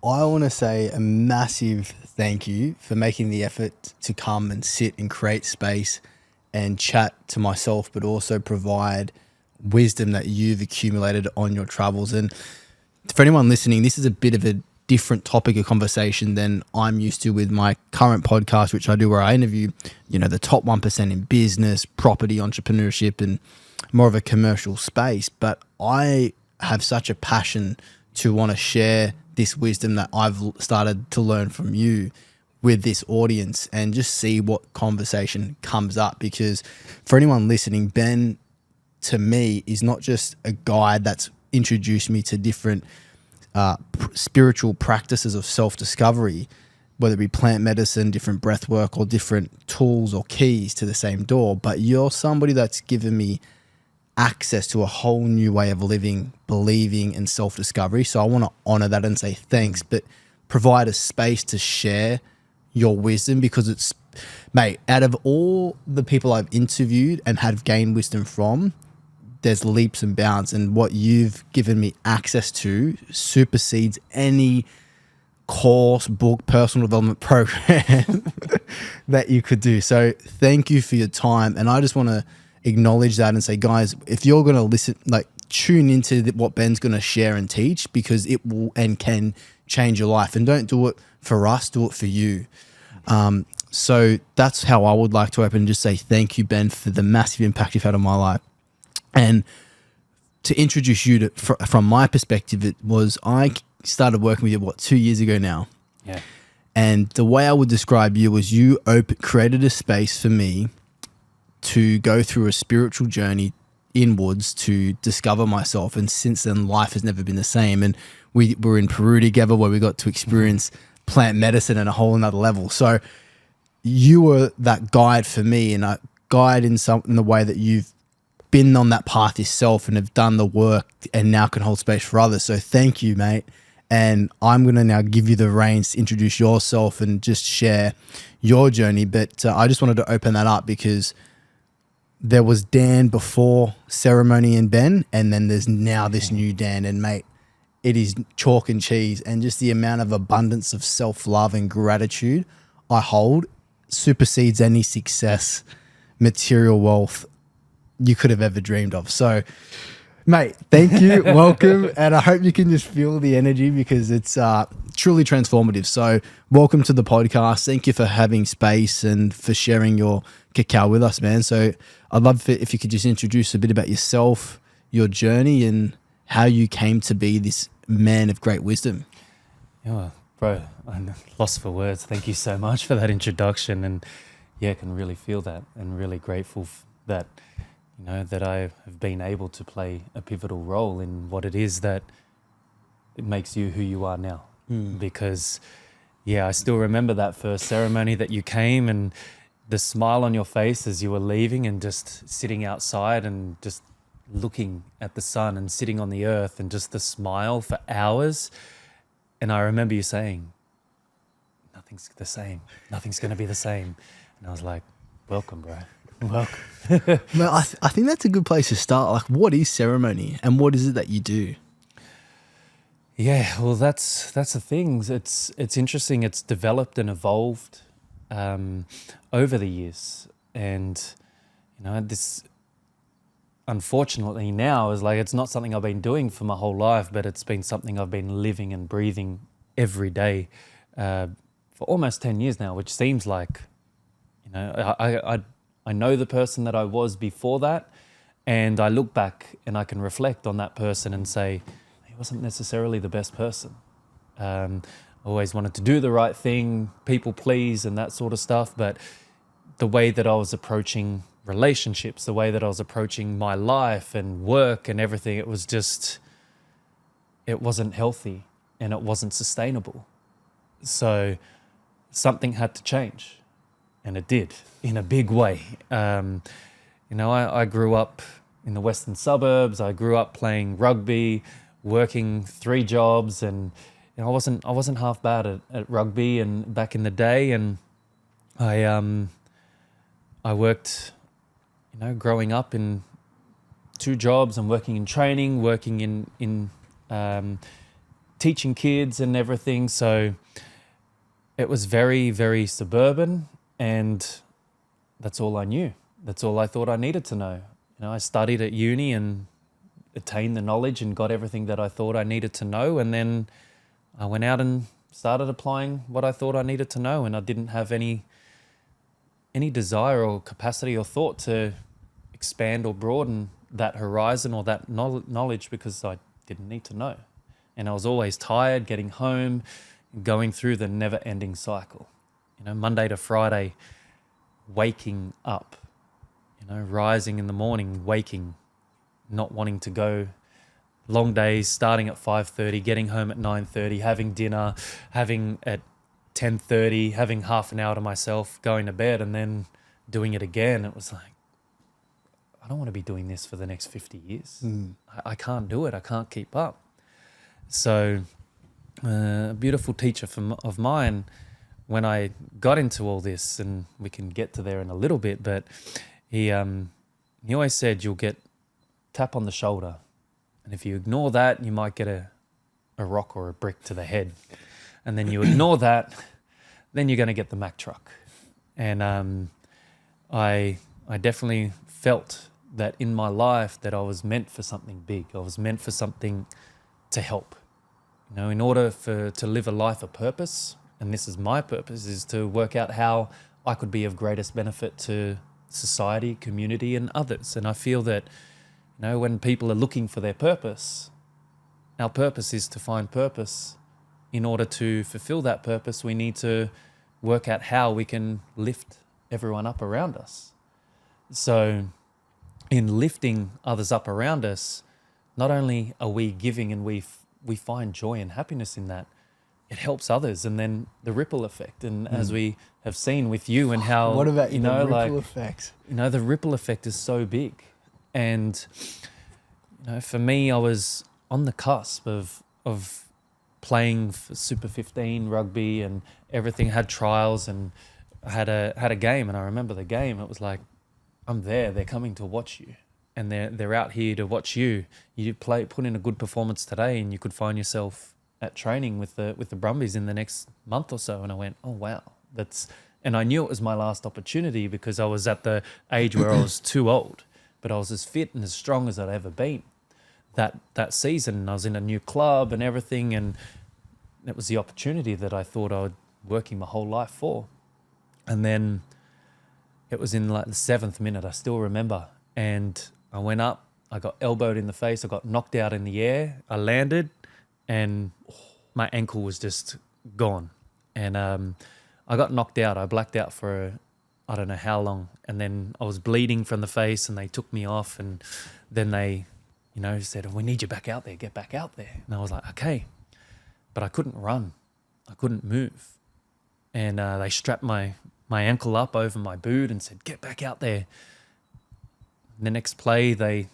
I want to say a massive thank you for making the effort to come and sit and create space and chat to myself, but also provide wisdom that you've accumulated on your travels. And for anyone listening, this is a bit of a different topic of conversation than I'm used to with my current podcast, which I do, where I interview, the top 1% in business, property, entrepreneurship, and more of a commercial space. But I have such a passion to want to share this wisdom that I've started to learn from you with this audience and just see what conversation comes up. Because for anyone listening, Ben, to me, is not just a guide that's introduced me to different spiritual practices of self-discovery, whether it be plant medicine, different breath work, or different tools or keys to the same door, but you're somebody that's given me access to a whole new way of living, believing, and self-discovery. So I want to honor that and say thanks, but provide a space to share your wisdom, because it's, mate, out of all the people I've interviewed and have gained wisdom from, there's leaps and bounds, and what you've given me access to supersedes any course, book, personal development program that you could do. So thank you for your time. And I just want to acknowledge that and say, guys, if you're going to listen, tune into what Ben's going to share and teach, because it will and can change your life. And don't do it for us, do it for you. So that's how I would like to open and just say thank you, Ben, for the massive impact you've had on my life. And to introduce you to, from my perspective, it was, I started working with you, 2 years ago now? Yeah. And the way I would describe you was you created a space for me to go through a spiritual journey inwards to discover myself. And since then, life has never been the same. And we were in Peru together, where we got to experience plant medicine at a whole another level. So you were that guide for me, and a guide in the way that you've been on that path yourself and have done the work and now can hold space for others. So thank you, mate. And I'm going to now give you the reins to introduce yourself and just share your journey. But I just wanted to open that up, because there was Dan before Ceremony and Ben, and then there's now this new Dan. And mate, it is chalk and cheese, and just the amount of abundance of self-love and gratitude I hold supersedes any success, material wealth you could have ever dreamed of. So mate, thank you. Welcome. And I hope you can just feel the energy, because it's truly transformative. So welcome to the podcast. Thank you for having space and for sharing your cacao with us, man. So I'd love if you could just introduce a bit about yourself, your journey, and how you came to be this man of great wisdom. Yeah, bro, I'm lost for words. Thank you so much for that introduction. And yeah, I can really feel that, and really grateful that, that I have been able to play a pivotal role in what it is that it makes you who you are now. Because I still remember that first ceremony that you came, and the smile on your face as you were leaving, and just sitting outside and just looking at the sun and sitting on the earth, and just the smile for hours. And I remember you saying, nothing's the same. Nothing's going to be the same. And I was like, welcome, bro. Welcome. Well, I think that's a good place to start. What is ceremony, and what is it that you do? Yeah, well, that's the thing. It's interesting. It's developed and evolved over the years, and this, unfortunately, now is it's not something I've been doing for my whole life, but it's been something I've been living and breathing every day for almost 10 years now, which seems like, I know the person that I was before that, and I look back and I can reflect on that person and say, he wasn't necessarily the best person. Always wanted to do the right thing, people please, and that sort of stuff. But the way that I was approaching relationships, the way that I was approaching my life and work and everything, it wasn't healthy, and it wasn't sustainable. So something had to change. And it did, in a big way. I grew up in the western suburbs. I grew up playing rugby, working 3 jobs, and I wasn't half bad at rugby and back in the day. And I worked, growing up in 2 jobs and working in training, working in teaching kids and everything. So it was very, very suburban, and that's all I knew. That's all I thought I needed to know. I studied at uni and attained the knowledge and got everything that I thought I needed to know. And then I went out and started applying what I thought I needed to know. And I didn't have any desire or capacity or thought to expand or broaden that horizon or that knowledge, because I didn't need to know. And I was always tired, getting home, going through the never-ending cycle. Monday to Friday, waking up, rising in the morning, waking, not wanting to go, long days, starting at 5:30, getting home at 9:30, having dinner, having at 10:30, having half an hour to myself, going to bed, and then doing it again. It was like, I don't want to be doing this for the next 50 years. I can't do it. I can't keep up. So a beautiful teacher of mine, when I got into all this, and we can get to there in a little bit, but he always said, you'll get tap on the shoulder, and if you ignore that, you might get a rock or a brick to the head. And then you ignore that, then you're going to get the Mack truck. And I definitely felt that in my life that I was meant for something big. I was meant for something to help. In order to live a life of purpose, and this is my purpose, is to work out how I could be of greatest benefit to society, community, and others. And I feel that, when people are looking for their purpose, our purpose is to find purpose. In order to fulfill that purpose, we need to work out how we can lift everyone up around us. So in lifting others up around us, not only are we giving and we find joy and happiness in that, it helps others, and then the ripple effect. And as we have seen with you and how, what about the ripple effect? The ripple effect is so big. And for me, I was on the cusp of playing for Super 15 rugby and everything. Had trials and had a game, and I remember the game. It was like, I'm there. They're coming to watch you, and they're out here to watch you. You put in a good performance today, and you could find yourself at training with the Brumbies in the next month or so. And I went, oh wow, and I knew it was my last opportunity, because I was at the age where I was too old, but I was as fit and as strong as I'd ever been that season. And I was in a new club and everything, and it was the opportunity that I thought I would working my whole life for. And then it was in like the 7th minute, I still remember, and I went up, I got elbowed in the face, I got knocked out in the air, I landed, and my ankle was just gone. And I got knocked out. I blacked out for I don't know how long, and then I was bleeding from the face, and they took me off, and then they said, we need you back out there, get back out there. And I was like, okay. But I couldn't run. I couldn't move. And they strapped my ankle up over my boot and said, get back out there. The next play, they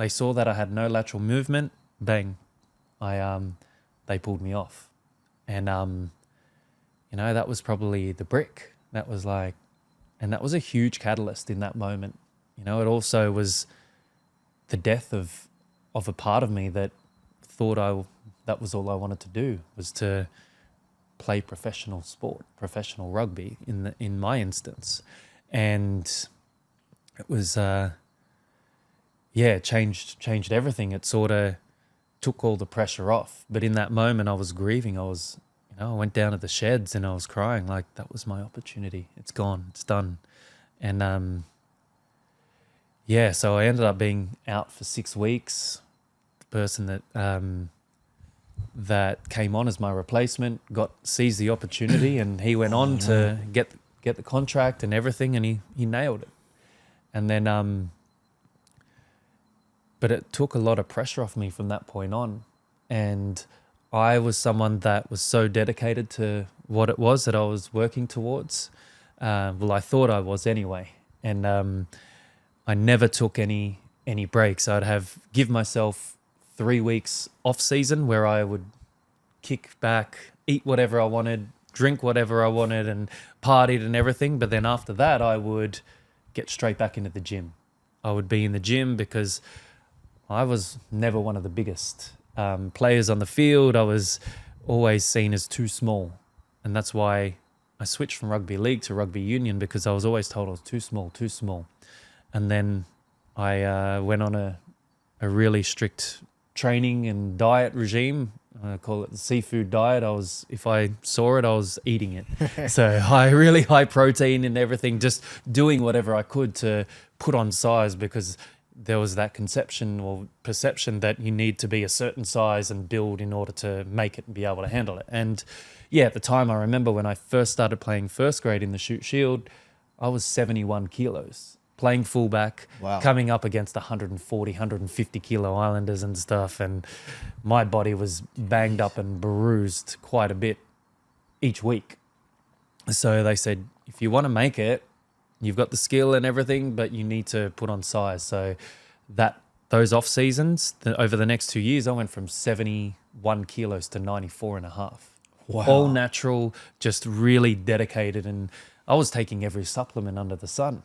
saw that I had no lateral movement. Bang. They pulled me off. And, that was probably the brick. That was a huge catalyst in that moment. It also was the death of a part of me that thought that was all I wanted to do, was to play professional sport, professional rugby in my instance. And it was, changed everything. It sort of took all the pressure off. But in that moment I was grieving. I went down to the sheds and I was crying, like that was my opportunity. It's gone, it's done. And so I ended up being out for 6 weeks. The person that came on as my replacement seized the opportunity, and he went on to get the contract and everything, and he nailed it. And then but it took a lot of pressure off me from that point on. And I was someone that was so dedicated to what it was that I was working towards. I thought I was anyway. And I never took any breaks. I'd give myself 3 weeks off season where I would kick back, eat whatever I wanted, drink whatever I wanted, and partied and everything. But then after that, I would get straight back into the gym. I would be in the gym because I was never one of the biggest players on the field, I was always seen as too small. And that's why I switched from rugby league to rugby union, because I was always told I was too small, too small. And then I went on a really strict training and diet regime. I call it the seafood diet. If I saw it, I was eating it. So really high protein and everything, just doing whatever I could to put on size, because there was that conception or perception that you need to be a certain size and build in order to make it and be able to handle it. And yeah, at the time, I remember when I first started playing first grade in the Shoot Shield, I was 71 kilos. Playing fullback, Wow. coming up against 140, 150 kilo Islanders and stuff. And my body was banged up and bruised quite a bit each week. So they said, if you want to make it, you've got the skill and everything, but you need to put on size. So those off seasons, over the next 2 years, I went from 71 kilos to 94 and a half. Wow. All natural, just really dedicated. And I was taking every supplement under the sun.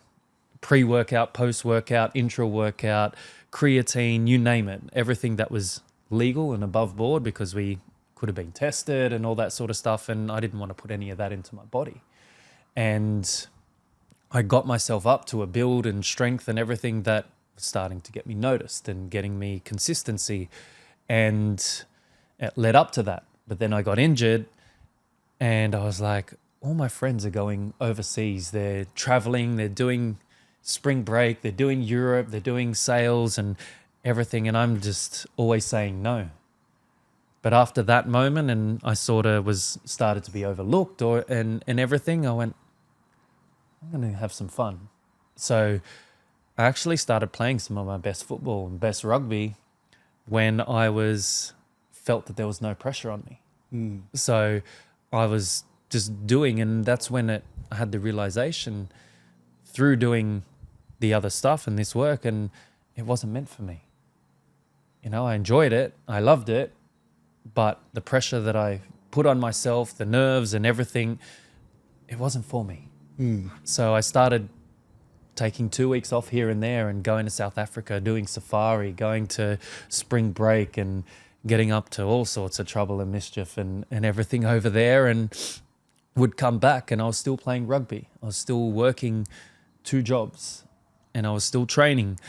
Pre-workout, post-workout, intra-workout, creatine, you name it. Everything that was legal and above board, because we could have been tested and all that sort of stuff. And I didn't want to put any of that into my body. And I got myself up to a build and strength and everything that was starting to get me noticed and getting me consistency. And it led up to that. But then I got injured and I was like, all my friends are going overseas. They're traveling, they're doing spring break, they're doing Europe, they're doing sales and everything. And I'm just always saying no. But after that moment, and I sort of started to be overlooked and everything, I went, I'm going to have some fun. So I actually started playing some of my best football and best rugby when I felt that there was no pressure on me. So I was just doing, and that's when I had the realization through doing the other stuff and this work, and it wasn't meant for me. You know, I enjoyed it, I loved it, but the pressure that I put on myself, the nerves and everything, it wasn't for me. So I started taking 2 weeks off here and there and going to South Africa, doing safari, going to spring break and getting up to all sorts of trouble and mischief and everything over there, and would come back and I was still playing rugby. I was still working 2 jobs and I was still training,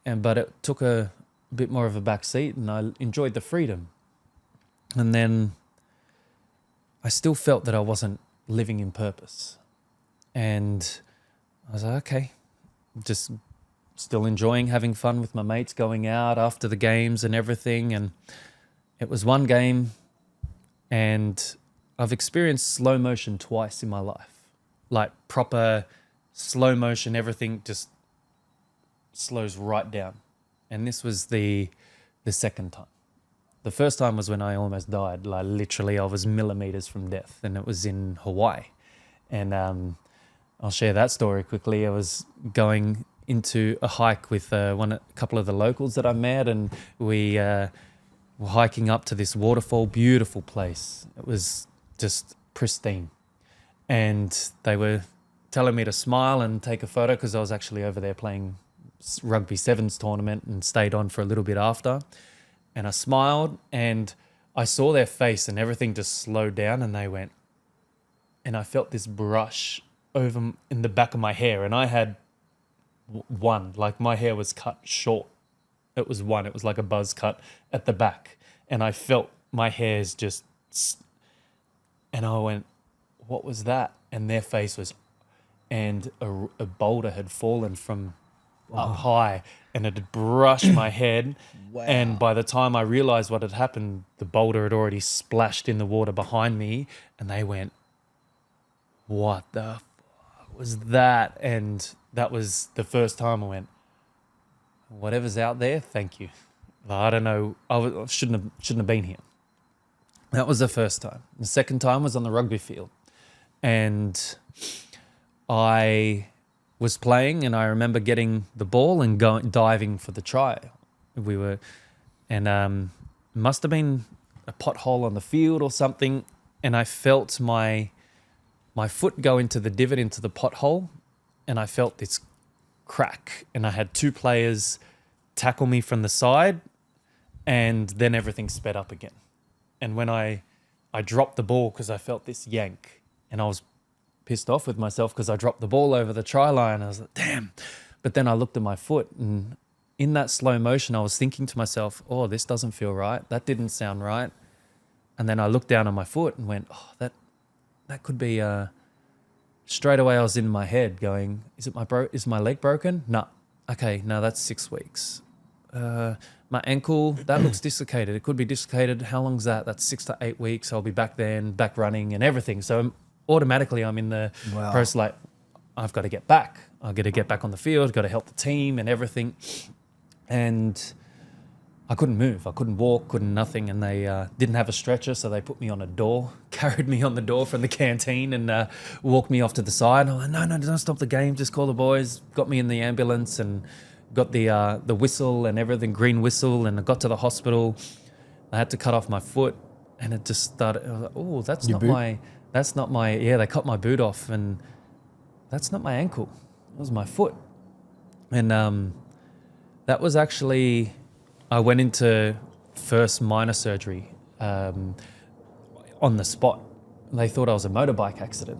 but it took a bit more of a back seat and I enjoyed the freedom. And then I still felt that I wasn't living in purpose. And I was like, okay, just still enjoying having fun with my mates, going out after the games and everything. And it was one game, and I've experienced slow motion twice in my life. Like proper slow motion, everything just slows right down. And this was the second time. The first time was when I almost died. Like literally I was millimeters from death, and it was in Hawaii. And I'll share that story quickly. I was going into a hike with a couple of the locals that I met, and we were hiking up to this waterfall, beautiful place. It was just pristine. And they were telling me to smile and take a photo because I was actually over there playing rugby sevens tournament and stayed on for a little bit after. And I smiled and I saw their face and everything just slowed down, and they went, and I felt this brush over in the back of my hair, and I had one, like my hair was cut short. It was one, it was like a buzz cut at the back, and I felt my hairs just, and I went, what was that? And their face was, and a boulder had fallen from up high and it had brushed my head. Wow. And by the time I realized what had happened, the boulder had already splashed in the water behind me, and they went, what the fuck was that? And that was the first time I went, whatever's out there, thank you. I don't know, I shouldn't have been here. That was the first time. The second time was on the rugby field, and I was playing, and I remember getting the ball and diving for the try. Must have been a pothole on the field or something, and I felt my foot go into the divot, into the pothole, and I felt this crack, and I had 2 players tackle me from the side, and then everything sped up again. And when I dropped the ball because I felt this yank, and I was pissed off with myself because I dropped the ball over the try line. I was like, damn. But then I looked at my foot, and in that slow motion, I was thinking to myself, oh, this doesn't feel right. That didn't sound right. And then I looked down on my foot and went, oh, that could be, straight away I was in my head going, is my leg broken? No. Okay, no, that's 6 weeks. My ankle, that looks dislocated. It could be dislocated. How long's that? That's 6 to 8 weeks. I'll be back then, back running and everything. So automatically I'm in the process like, I've got to get back. I've got to get back on the field, got to help the team and everything. And I couldn't move. I couldn't walk, couldn't nothing. And they didn't have a stretcher, so they put me on a door, carried me on the door from the canteen and walked me off to the side. I'm like, no, don't stop the game. Just call the boys. Got me in the ambulance and got the whistle and everything, green whistle. And I got to the hospital. I had to cut off my foot, and it just started. I was like, oh, that's not my. Yeah, they cut my boot off, and that's not my ankle. It was my foot. And that was actually. I went into first minor surgery on the spot. They thought I was a motorbike accident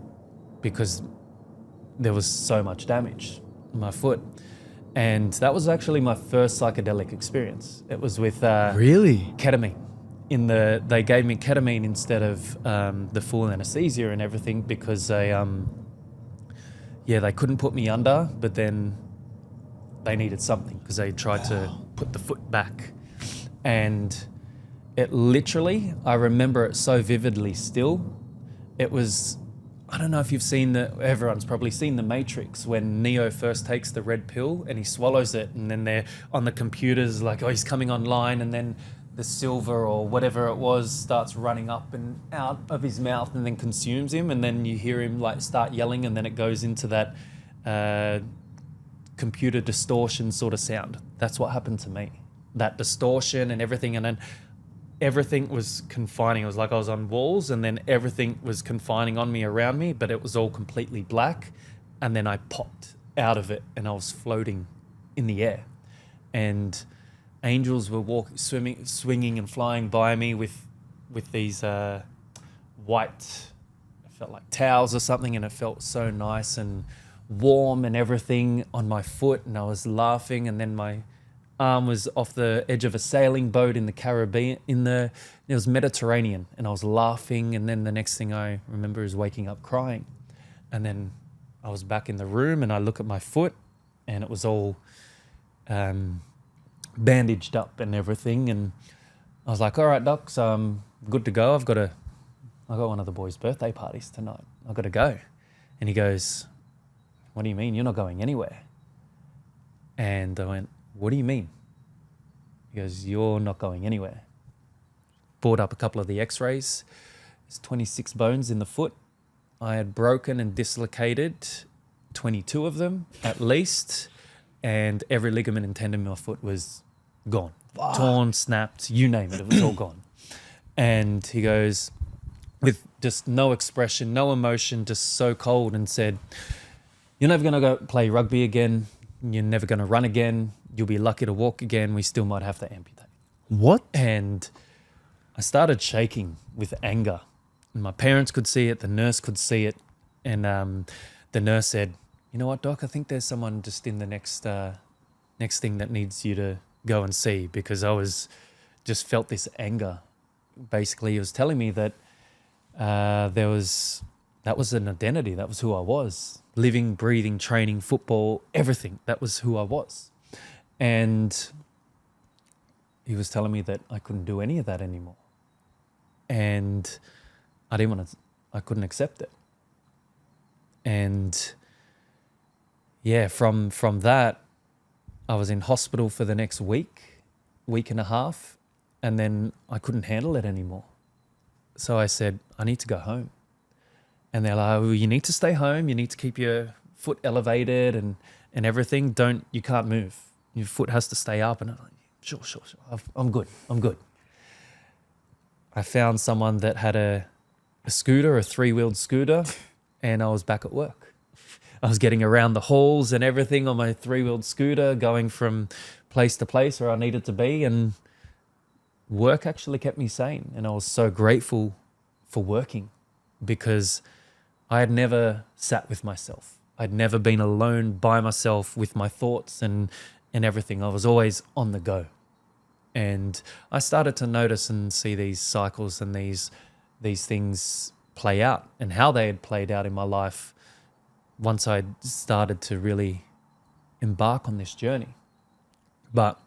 because there was so much damage in my foot. And that was actually my first psychedelic experience. It was with Really? ketamine. They gave me ketamine instead of the full anesthesia and everything because they couldn't put me under, but then they needed something because they tried to put the foot back. And it literally, I remember it so vividly still. It was, I don't know if you've seen everyone's probably seen The Matrix when Neo first takes the red pill and he swallows it, and then they're on the computers like, oh, he's coming online, and then the silver or whatever it was starts running up and out of his mouth and then consumes him, and then you hear him like start yelling, and then it goes into that computer distortion sort of sound. That's what happened to me. That distortion and everything, and then everything was confining. It was like I was on walls, and then everything was confining on me around me, but it was all completely black. And then I popped out of it, and I was floating in the air, and angels were swinging and flying by me with these white, it felt like towels or something, and it felt so nice and warm and everything on my foot, and I was laughing, and then my arm was off the edge of a sailing boat in the Caribbean, it was Mediterranean, and I was laughing, and then the next thing I remember is waking up crying. And then I was back in the room, and I look at my foot, and it was all bandaged up and everything, and I was like, all right, doc, so I'm good to go. I got one of the boys' birthday parties tonight. I've got to go. And he goes, what do you mean? You're not going anywhere. And I went, what do you mean? He goes, you're not going anywhere. Brought up a couple of the x-rays. There's 26 bones in the foot. I had broken and dislocated 22 of them at least, and every ligament and tendon in my foot was gone. Wow. Torn, snapped, you name it, it was all gone. And he goes, with just no expression, no emotion, just so cold, and said, you're never going to go play rugby again. You're never going to run again. You'll be lucky to walk again. We still might have to amputate. What? And I started shaking with anger. And my parents could see it. The nurse could see it. And the nurse said, you know what, doc? I think there's someone just in the next thing that needs you to go and see, because I just felt this anger. Basically, he was telling me that that was an identity. That was who I was. Living, breathing, training, football, everything. That was who I was. And he was telling me that I couldn't do any of that anymore. And I couldn't accept it. And yeah, from that, I was in hospital for the next week and a half, and then I couldn't handle it anymore. So I said, I need to go home. And they're like, well, you need to stay home. You need to keep your foot elevated and everything. You can't move. Your foot has to stay up. And I'm like, sure. I'm good. I found someone that had a scooter, a 3-wheeled scooter, and I was back at work. I was getting around the halls and everything on my 3-wheeled scooter, going from place to place where I needed to be. And work actually kept me sane. And I was so grateful for working because I had never sat with myself. I'd never been alone by myself with my thoughts and everything. I was always on the go. And I started to notice and see these cycles and these things play out and how they had played out in my life once I started to really embark on this journey. But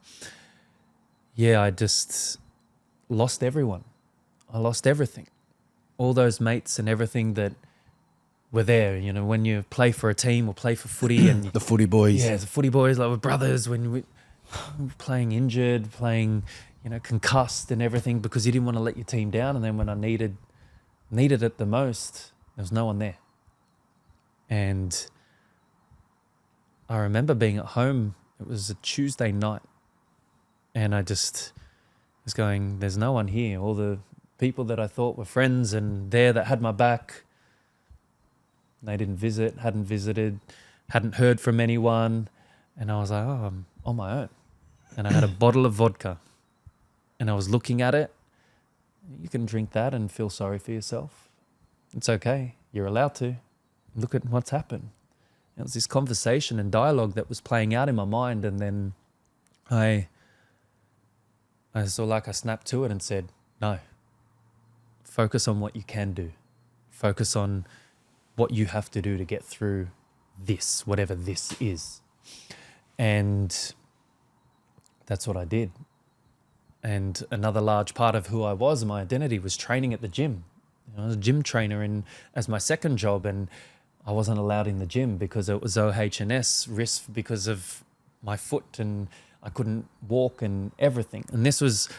yeah, I just lost everyone. I lost everything. All those mates and everything that were there. You know, when you play for a team or play for footy and The footy boys. yeah, the footy boys, like we're brothers. When we playing injured, playing, you know, concussed and everything because you didn't want to let your team down. And then when I needed it the most, there was no one there. And I remember being at home. It was a Tuesday night, and I just was going, "There's no one here." All the people that I thought were friends and there that had my back, they didn't visit, hadn't visited, hadn't heard from anyone. And I was like, oh, I'm on my own. And I had a bottle of vodka and I was looking at it. You can drink that and feel sorry for yourself. It's okay. You're allowed to. Look at what's happened. It was this conversation and dialogue that was playing out in my mind. And then I snapped to it and said, no, focus on what you can do. Focus on what you have to do to get through this, whatever this is. And that's what I did. And another large part of who I was, my identity, was training at the gym. You know, I was a gym trainer as my second job, and I wasn't allowed in the gym because it was OH&S risk because of my foot, and I couldn't walk and everything. And this was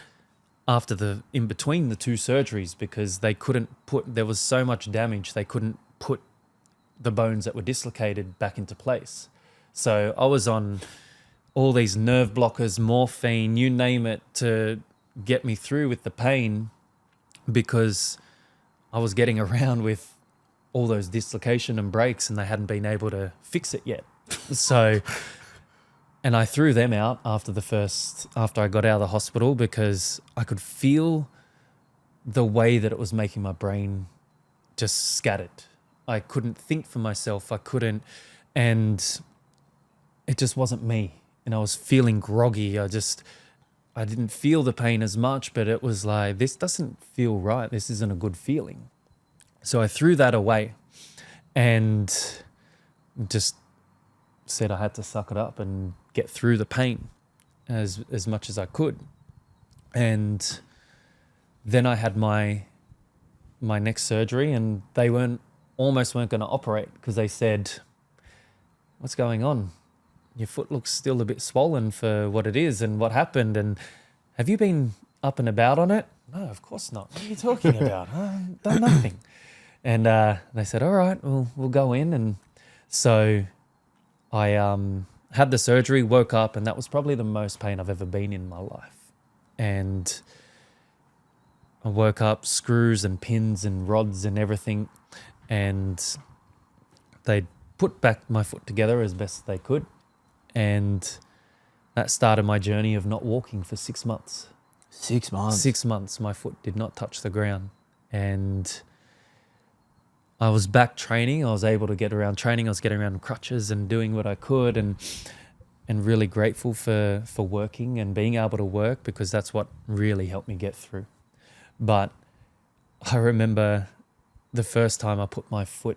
after in between the two surgeries because there was so much damage, they couldn't put the bones that were dislocated back into place. So I was on all these nerve blockers, morphine, you name it, to get me through with the pain because I was getting around with all those dislocation and breaks and they hadn't been able to fix it yet. So, and I threw them out after I got out of the hospital because I could feel the way that it was making my brain just scattered. I couldn't think for myself. And it just wasn't me. And I was feeling groggy. I didn't feel the pain as much, but it was like, this doesn't feel right. This isn't a good feeling. So I threw that away and just said I had to suck it up and get through the pain as much as I could. And then I had my next surgery, and they almost weren't going to operate because they said, what's going on? Your foot looks still a bit swollen for what it is and what happened. And have you been up and about on it? No, of course not. What are you talking about? I've done nothing. And they said, all right, we'll go in. And so I had the surgery, woke up, and that was probably the most pain I've ever been in my life. And I woke up, screws and pins and rods and everything, and they put back my foot together as best they could. And that started my journey of not walking for 6 months. 6 months? 6 months, my foot did not touch the ground. And I was back training. I was able to get around training. I was getting around crutches and doing what I could, and really grateful for working and being able to work because that's what really helped me get through. But I remember the first time I put my foot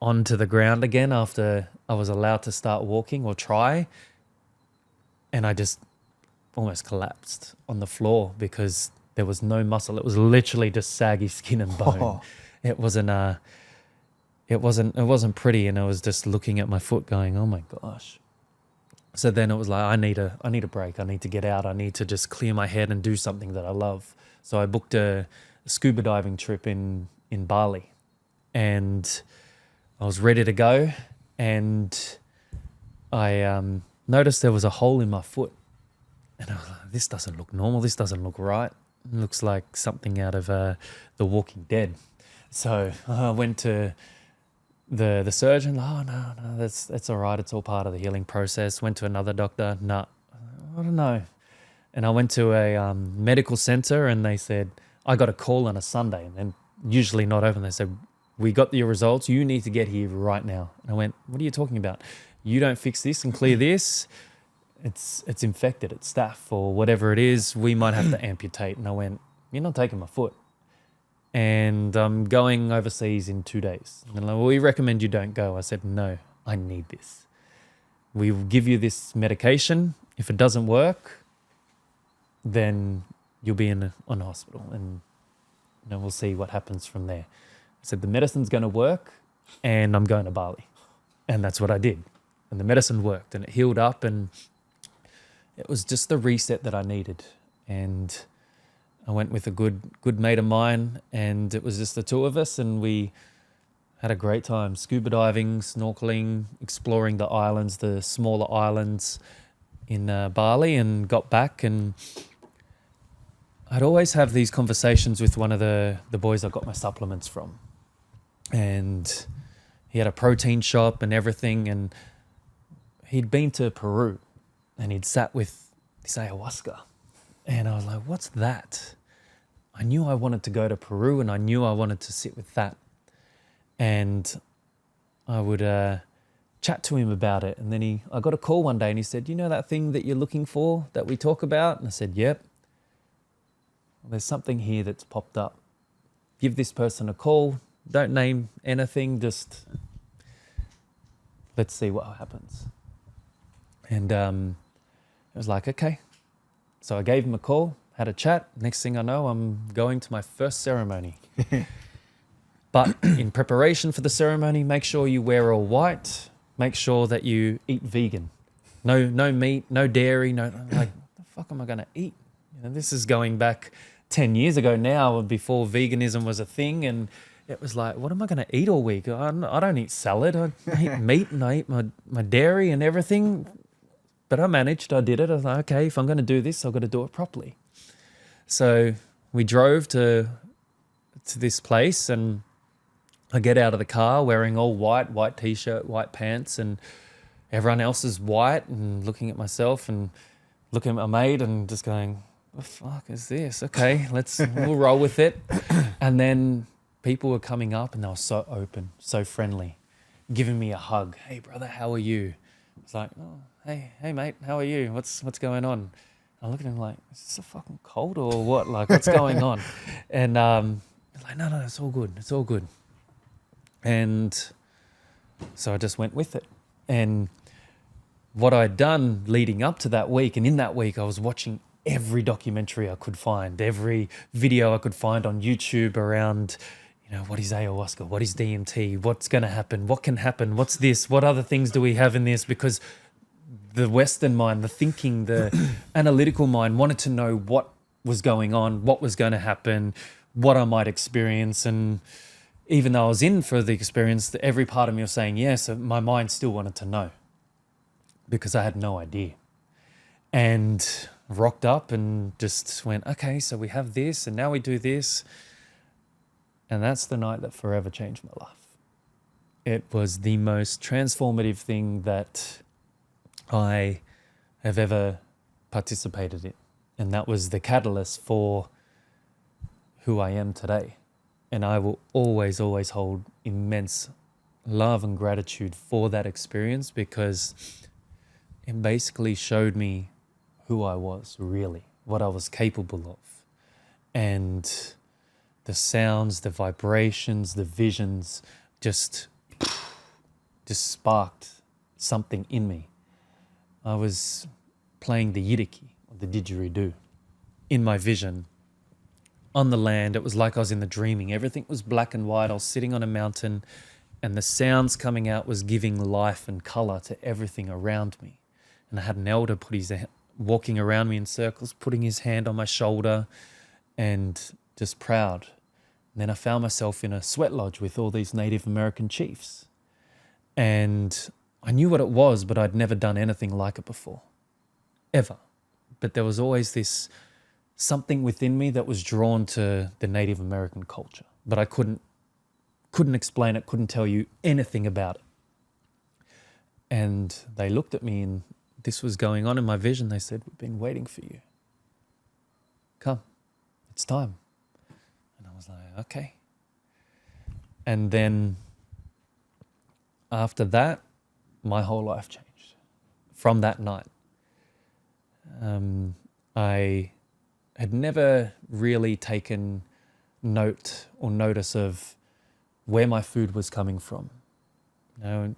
onto the ground again after I was allowed to start walking or try, and I just almost collapsed on the floor because there was no muscle. It was literally just saggy skin and bone. Oh. It wasn't pretty, and I was just looking at my foot going, oh my gosh. So then it was like, I need a break. I need to get out. I need to just clear my head and do something that I love. So I booked a scuba diving trip in Bali, and I was ready to go, and I noticed there was a hole in my foot, and I was like, this doesn't look normal. This doesn't look right. It looks like something out of The Walking Dead. So I went to the surgeon. Oh, no, that's all right. It's all part of the healing process. Went to another doctor. No, I don't know. And I went to a medical center, and they said, I got a call on a Sunday, and then usually not open. They said, we got your results. You need to get here right now. And I went, what are you talking about? You don't fix this and clear this, it's infected, it's staph or whatever it is. We might have to amputate. And I went, you're not taking my foot. And I'm going overseas in 2 days. And they're like, well, we recommend you don't go. I said, no, I need this. We will give you this medication. If it doesn't work, then you'll be in hospital, and we'll see what happens from there. I said, the medicine's going to work, and I'm going to Bali. And that's what I did. And the medicine worked, and it healed up, and it was just the reset that I needed. And I went with a good mate of mine, and it was just the two of us, and we had a great time scuba diving, snorkeling, exploring the islands, the smaller islands in Bali, and got back. And I'd always have these conversations with one of the boys I got my supplements from. And he had a protein shop and everything, and he'd been to Peru, and he'd sat with this ayahuasca. And I was like, what's that? I knew I wanted to go to Peru, and I knew I wanted to sit with that. And I would chat to him about it. And then I got a call one day, and he said, you know that thing that you're looking for that we talk about? And I said, yep. Well, there's something here that's popped up. Give this person a call. Don't name anything. Just let's see what happens. And it was like, okay. So I gave him a call, had a chat. Next thing I know, I'm going to my first ceremony. But in preparation for the ceremony, make sure you wear all white. Make sure that you eat vegan. No meat, no dairy, no, like, what the fuck am I going to eat? This is going back 10 years ago now, before veganism was a thing. And it was like, what am I going to eat all week? I don't eat salad. I eat meat, and I eat my dairy and everything. But I managed, I did it. I was like, okay, if I'm going to do this, I've got to do it properly. So we drove to this place, and I get out of the car wearing all white t-shirt, white pants, and everyone else is white, and looking at myself and looking at my mate and just going, what the fuck is this? Okay, we'll roll with it. And then people were coming up, and they were so open, so friendly, giving me a hug. Hey brother, how are you? It's like, oh, hey mate, how are you? What's going on? I look at him like, is this a fucking cold or what? Like, what's going on? And like, no, it's all good. It's all good. And so I just went with it. And what I'd done leading up to that week, and in that week, I was watching every documentary I could find, every video I could find on YouTube around, what is ayahuasca? What is DMT? What's going to happen? What can happen? What's this? What other things do we have in this? Because the Western mind, the thinking, the analytical mind wanted to know what was going on, what was going to happen, what I might experience. And even though I was in for the experience, every part of me was saying yes, my mind still wanted to know, because I had no idea. And rocked up and just went, okay, so we have this, and now we do this. And that's the night that forever changed my life. It was the most transformative thing that I have ever participated in. And that was the catalyst for who I am today. And I will always, always hold immense love and gratitude for that experience, because it basically showed me who I was really, what I was capable of. And the sounds, the vibrations, the visions just sparked something in me. I was playing the yidiki, or the didgeridoo, in my vision on the land. It was like I was in the dreaming. Everything was black and white. I was sitting on a mountain, and the sounds coming out was giving life and color to everything around me. And I had an elder walking around me in circles, putting his hand on my shoulder, and just proud. And then I found myself in a sweat lodge with all these Native American chiefs. And I knew what it was, but I'd never done anything like it before, ever. But there was always this something within me that was drawn to the Native American culture, but I couldn't explain it, couldn't tell you anything about it. And they looked at me, and this was going on in my vision. They said, we've been waiting for you. come, it's time. And I was like, okay. And then after that, my whole life changed. From that night, I had never really taken note or notice of where my food was coming from. You know,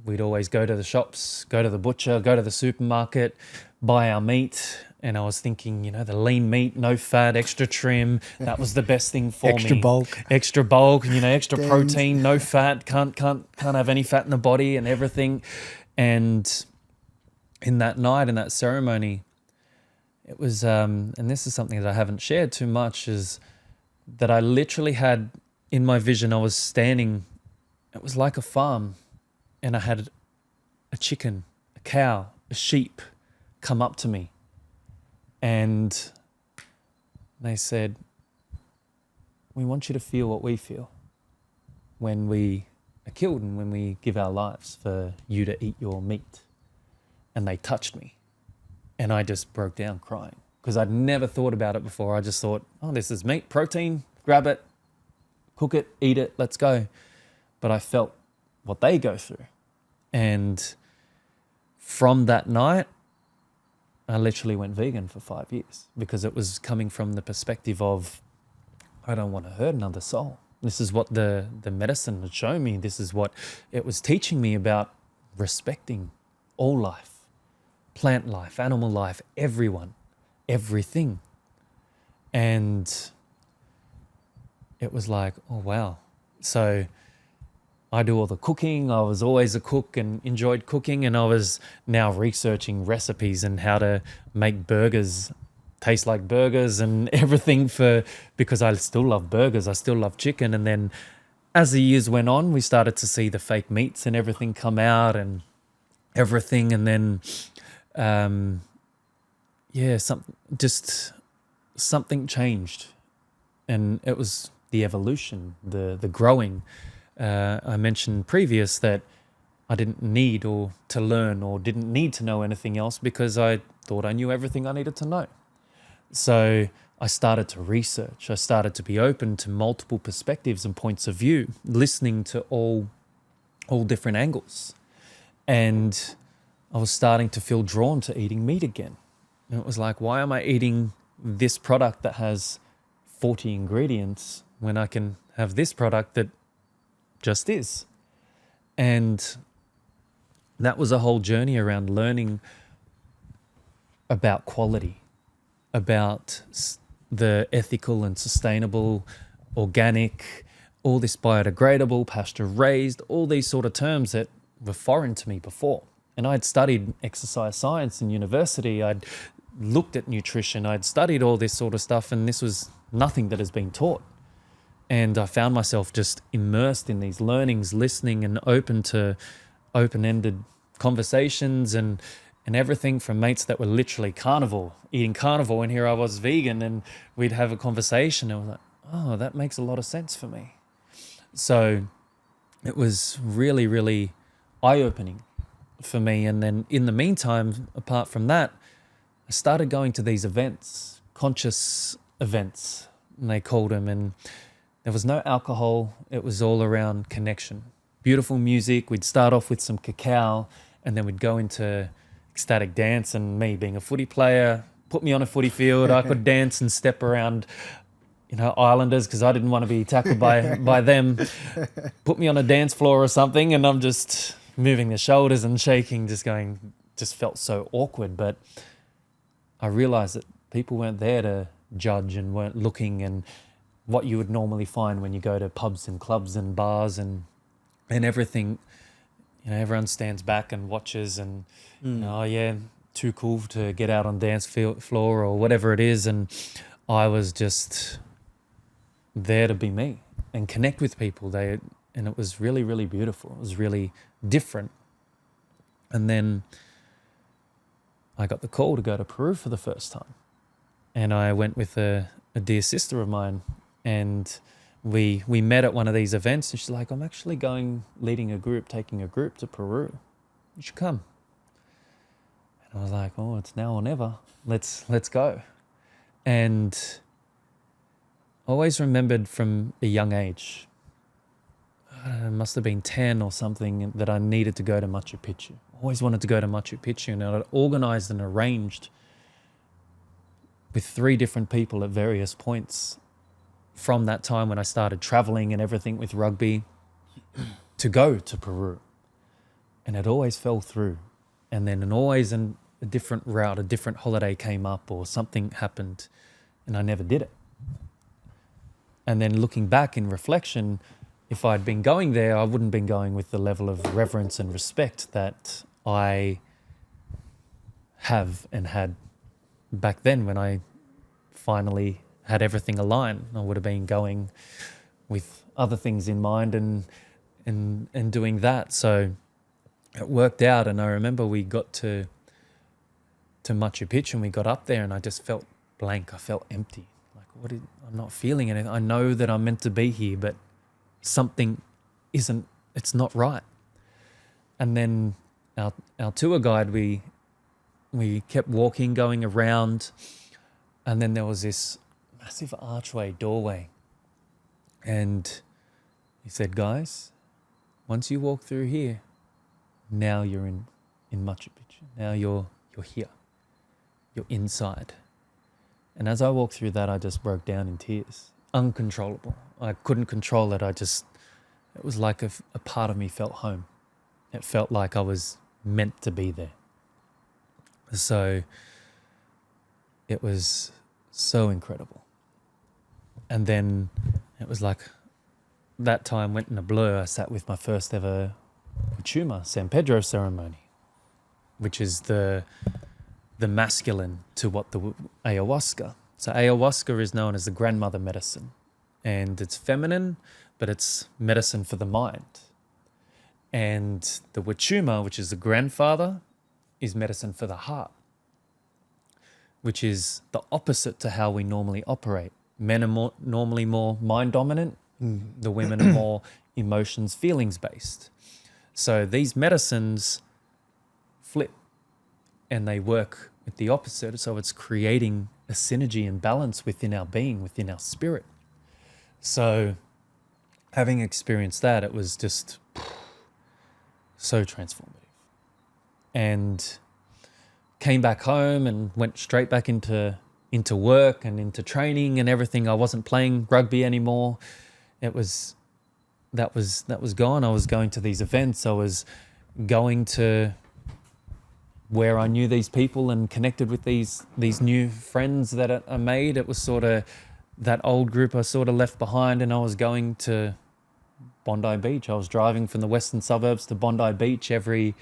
we'd always go to the shops, go to the butcher, go to the supermarket, buy our meat. And I was thinking, you know, the lean meat, no fat, extra trim, that was the best thing for Extra me. bulk. Extra bulk, you know, extra Dang. protein, no fat, can't have any fat in the body and everything. And in that night, in that ceremony, it was, and this is something that I haven't shared too much, is that I literally had, in my vision, I was standing, it was like a farm, and I had a chicken, a cow, a sheep come up to me. And they said, we want you to feel what we feel when we are killed and when we give our lives for you to eat your meat. And they touched me. And I just broke down crying because I'd never thought about it before. I just thought, oh, this is meat, protein, grab it, cook it, eat it, let's go. But I felt what they go through. And from that night, I literally went vegan for 5 years because it was coming from the perspective of, I don't want to hurt another soul. This is what the medicine had shown me. This is what it was teaching me about respecting all life, plant life, animal life, everyone, everything. And it was like, oh, wow. So I do all the cooking. I was always a cook and enjoyed cooking. And I was now researching recipes and how to make burgers taste like burgers and everything because I still love burgers. I still love chicken. And then as the years went on, we started to see the fake meats and everything come out and everything. And then, something changed. And it was the evolution, the growing. I mentioned previous that I didn't need or to learn or didn't need to know anything else because I thought I knew everything I needed to know. So I started to research. I started to be open to multiple perspectives and points of view, listening to all different angles. And I was starting to feel drawn to eating meat again. And it was like, why am I eating this product that has 40 ingredients when I can have this product that just is? And that was a whole journey around learning about quality, about the ethical and sustainable, organic, all this biodegradable, pasture raised, all these sort of terms that were foreign to me before. And I'd studied exercise science in university. I'd looked at nutrition. I'd studied all this sort of stuff, and this was nothing that has been taught. And I found myself just immersed in these learnings, listening and open to open-ended conversations and everything from mates that were literally carnivore, eating carnivore, and here I was vegan, and we'd have a conversation. And I was like, oh, that makes a lot of sense for me. So it was really, really eye-opening for me. And then in the meantime, apart from that, I started going to these events, conscious events, and they called them, and there was no alcohol. It was all around connection. Beautiful music. We'd start off with some cacao, and then we'd go into ecstatic dance. And me being a footy player, put me on a footy field. I could dance and step around, islanders, because I didn't want to be tackled by them. Put me on a dance floor or something, and I'm just moving the shoulders and shaking, just felt so awkward. But I realized that people weren't there to judge and weren't looking, and what you would normally find when you go to pubs and clubs and bars and everything, everyone stands back and watches and, oh yeah, too cool to get out on dance floor or whatever it is. And I was just there to be me and connect with people. And it was really, really beautiful. It was really different. And then I got the call to go to Peru for the first time. And I went with a dear sister of mine, and we met at one of these events, and she's like, I'm actually taking a group to Peru. You should come. And I was like, oh, it's now or never. Let's go. And I always remembered from a young age, it must have been 10 or something, that I needed to go to Machu Picchu. Always wanted to go to Machu Picchu, and I'd organized and arranged with 3 different people at various points from that time when I started traveling and everything with rugby to go to Peru. And it always fell through. And then always a different route, a different holiday came up or something happened, and I never did it. And then looking back in reflection, if I'd been going there, I wouldn't have been going with the level of reverence and respect that I have and had back then when I finally had everything aligned. I would have been going with other things in mind and doing that. So it worked out, and I remember we got to Machu Picchu and we got up there and I just felt blank. I felt empty. Like, I'm not feeling anything. I know that I'm meant to be here, but something it's not right. And then our tour guide, we kept walking, going around, and then there was this massive archway doorway. And he said, guys, once you walk through here, now you're in Machu Picchu. Now you're here. You're inside. And as I walked through that, I just broke down in tears. Uncontrollable. I couldn't control it. It was like a part of me felt home. It felt like I was meant to be there. So it was so incredible. And then it was like that time went in a blur. I sat with my first ever wachuma, San Pedro ceremony, which is the masculine to what the ayahuasca. So ayahuasca is known as the grandmother medicine, and it's feminine, but it's medicine for the mind. And the wachuma, which is the grandfather, is medicine for the heart, which is the opposite to how we normally operate. Men are normally more mind dominant. The women are more emotions, feelings based. So these medicines flip and they work with the opposite. So it's creating a synergy and balance within our being, within our spirit. So having experienced that, it was just so transformative. And came back home and went straight back into work and into training and everything. I wasn't playing rugby anymore. That was gone. I was going to these events. I was going to where I knew these people and connected with these new friends that I made. It was sort of that old group I sort of left behind, and I was going to Bondi Beach. I was driving from the western suburbs to Bondi Beach every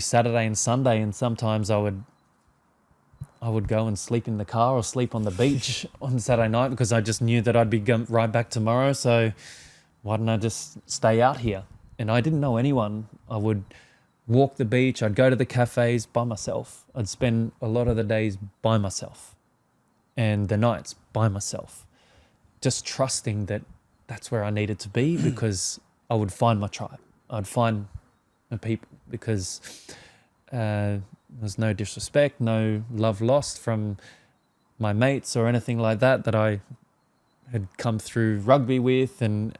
Saturday and Sunday, and sometimes I would go and sleep in the car or sleep on the beach on Saturday night because I just knew that I'd be right back tomorrow. So why didn't I just stay out here? And I didn't know anyone. I would walk the beach. I'd go to the cafes by myself. I'd spend a lot of the days by myself and the nights by myself, just trusting that that's where I needed to be because I would find my tribe. I'd find my people because there's no disrespect, no love lost from my mates or anything like that I had come through rugby with and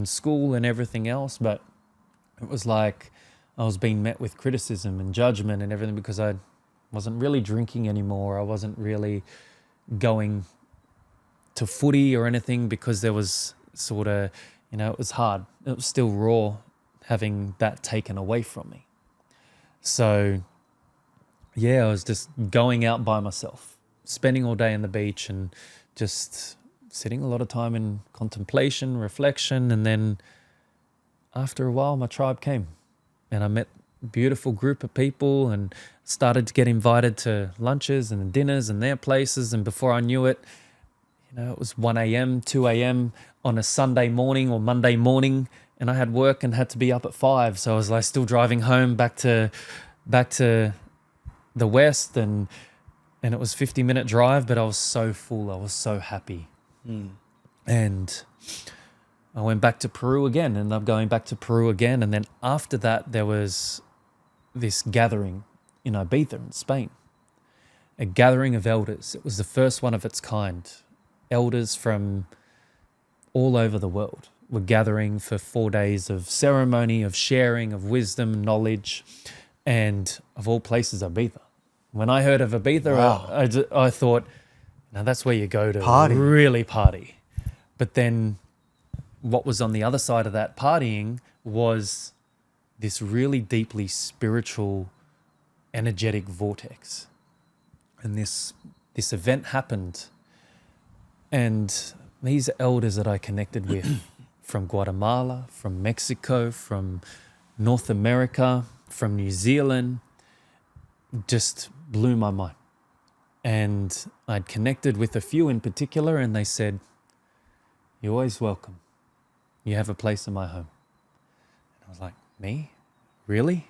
school and everything else. But it was like I was being met with criticism and judgment and everything because I wasn't really drinking anymore. I wasn't really going to footy or anything because there was sort of, it was hard. It was still raw having that taken away from me. So yeah, I was just going out by myself, spending all day on the beach and just sitting a lot of time in contemplation, reflection. And then after a while, my tribe came and I met a beautiful group of people and started to get invited to lunches and dinners and their places. And before I knew it, it was 1 a.m., 2 a.m. on a Sunday morning or Monday morning, and I had work and had to be up at 5. So I was like still driving home back to the west, and it was a 50-minute drive, but I was so full. I was so happy. And I went back to Peru again, and I'm going back to Peru again. And then after that, there was this gathering in Ibiza in Spain. a gathering of elders. It was the first one of its kind. Elders from all over the world were gathering for 4 days of ceremony, of sharing, of wisdom, knowledge, and of all places, Ibiza. When I heard of Ibiza, Wow. I thought, now that's where you go to Party. really party. But then what was on the other side of that partying was this really deeply spiritual, energetic vortex. And this event happened, and these elders that I connected with from Guatemala, from Mexico, from North America, from New Zealand, just blew my mind. And I'd connected with a few in particular, and they said, "You're always welcome. You have a place in my home." And I was like, "Me? Really?"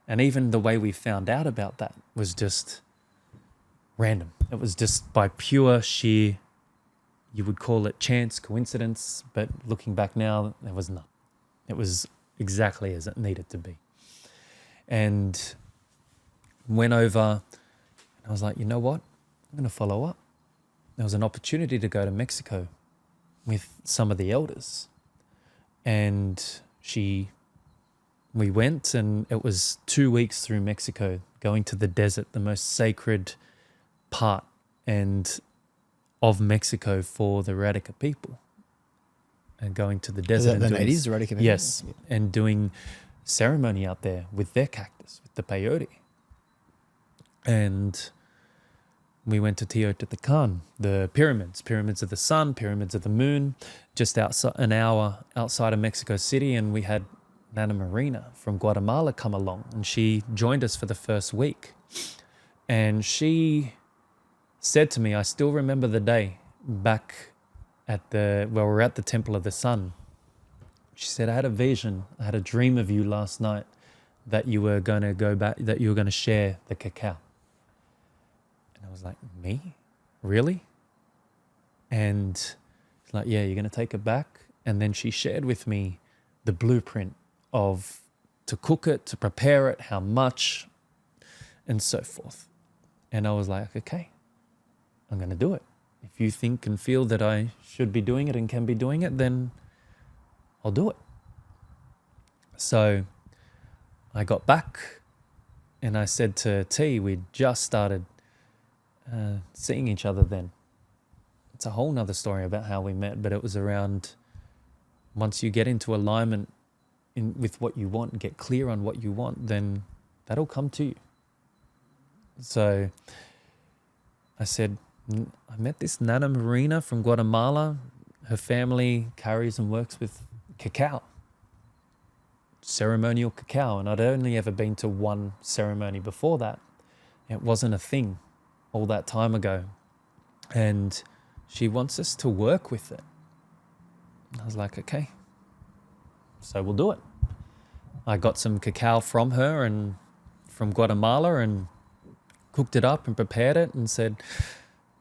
And even the way we found out about that was just random. It was just by pure sheer, you would call it chance, coincidence, but looking back now, there was none. It was exactly as it needed to be. And went over, and I was like, you know what? I'm going to follow up. There was an opportunity to go to Mexico with some of the elders. And we went, and it was 2 weeks through Mexico, going to the desert, the most sacred part and of Mexico for the Radica people. And going to the desert. Is that the natives, the Radica people? Yes, and doing ceremony out there with their cactus, with the peyote. And we went to Teotihuacan, the pyramids of the sun, pyramids of the moon, just outside, an hour outside of Mexico City. And we had Nana Marina from Guatemala come along, and she joined us for the first week. And she said to me, I still remember the day back we're at the Temple of the Sun. She said, I had a vision, I had a dream of you last night that you were going to go back, that you were going to share the cacao. And I was like, me? Really? And she's like, yeah, you're going to take it back. And then she shared with me the blueprint of to cook it, to prepare it, how much, and so forth. And I was like, okay, I'm going to do it. If you think and feel that I should be doing it and can be doing it, then I'll do it. So I got back and I said to T, we'd just started seeing each other then. It's a whole nother story about how we met, but it was around once you get into alignment with what you want and get clear on what you want, then that'll come to you. So I said, I met this Nana Marina from Guatemala. Her family carries and works with cacao, ceremonial cacao. And I'd only ever been to one ceremony before that. It wasn't a thing all that time ago. And she wants us to work with it. And I was like, okay, so we'll do it. I got some cacao from her and from Guatemala and cooked it up and prepared it and said,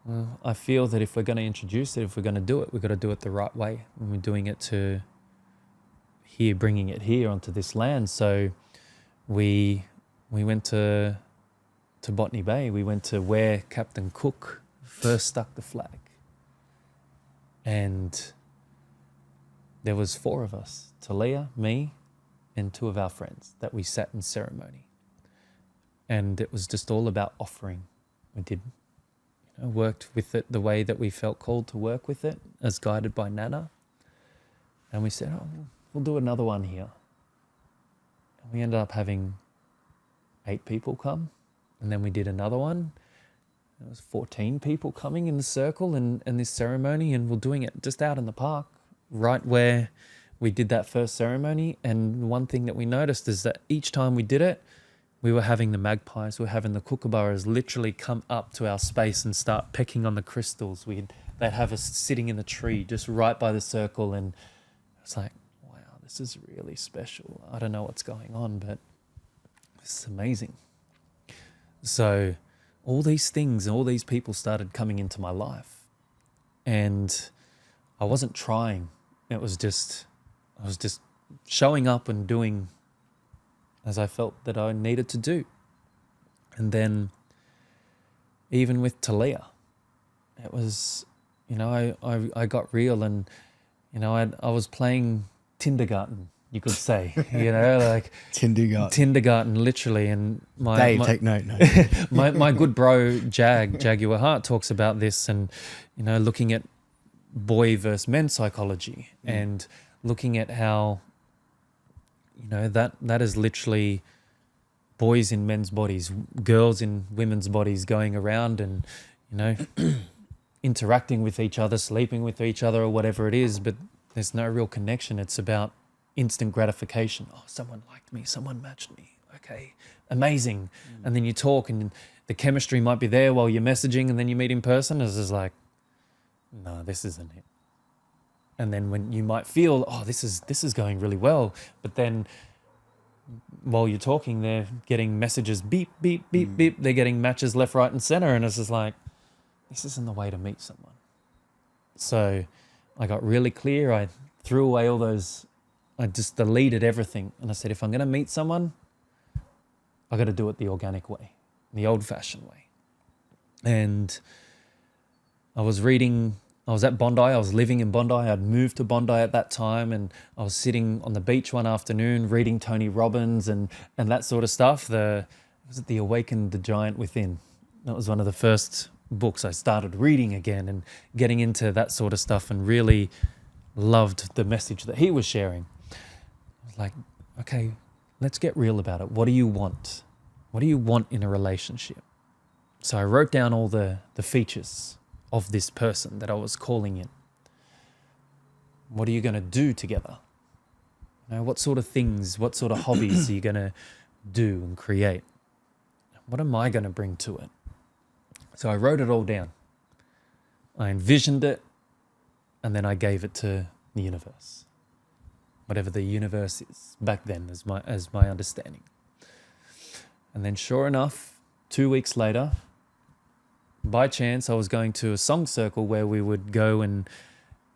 well, I feel that if we're going to introduce it, if we're going to do it, we've got to do it the right way. And we're doing it to here, bringing it here onto this land. So we went to Botany Bay. We went to where Captain Cook first stuck the flag. And there was 4 of us, Talia, me, and 2 of our friends that we sat in ceremony. And it was just all about offering. We did, worked with it the way that we felt called to work with it, as guided by Nana. And we said, we'll do another one here. And we ended up having 8 people come. And then we did another one. There was 14 people coming in the circle and this ceremony, and we're doing it just out in the park, right where we did that first ceremony. And one thing that we noticed is that each time we did it, we were having the magpies, we were having the kookaburras literally come up to our space and start pecking on the crystals. They'd have us sitting in the tree just right by the circle, and it's like, wow, this is really special. I don't know what's going on, but this is amazing. So all these things, all these people started coming into my life, and I wasn't trying. I was just showing up and doing as I felt that I needed to do. And then even with Talia, it was, I got real, and, I was playing kindergarten, you could say, like kindergarten, literally. And take note. my good bro, Jaguar Hart, talks about this, and, looking at boy versus men psychology, and looking at how, that is literally boys in men's bodies, girls in women's bodies going around and, interacting with each other, sleeping with each other or whatever it is, but there's no real connection. It's about instant gratification. Oh, someone liked me, someone matched me. Okay, amazing. And then you talk and the chemistry might be there while you're messaging, and then you meet in person, it's just like, no, this isn't it. And then when you might feel, oh, this is going really well, but then while you're talking, they're getting messages, beep, beep, beep, beep. They're getting matches left, right, and center. And it's just like, this isn't the way to meet someone. So I got really clear. I threw away all those, I just deleted everything. And I said, if I'm going to meet someone, I got to do it the organic way, the old fashioned way. And I was at Bondi. I was living in Bondi. I'd moved to Bondi at that time, and I was sitting on the beach one afternoon reading Tony Robbins and that sort of stuff. Was it The Awakened the Giant Within? That was one of the first books I started reading again and getting into that sort of stuff, and really loved the message that he was sharing. I was like, okay, let's get real about it. What do you want? What do you want in a relationship? So I wrote down all the features of this person that I was calling in. What are you going to do together? What sort of things, what sort of hobbies are you going to do and create? What am I going to bring to it? So I wrote it all down. I envisioned it, and then I gave it to the universe. Whatever the universe is back then, as my understanding. And then sure enough, 2 weeks later, by chance, I was going to a song circle where we would go and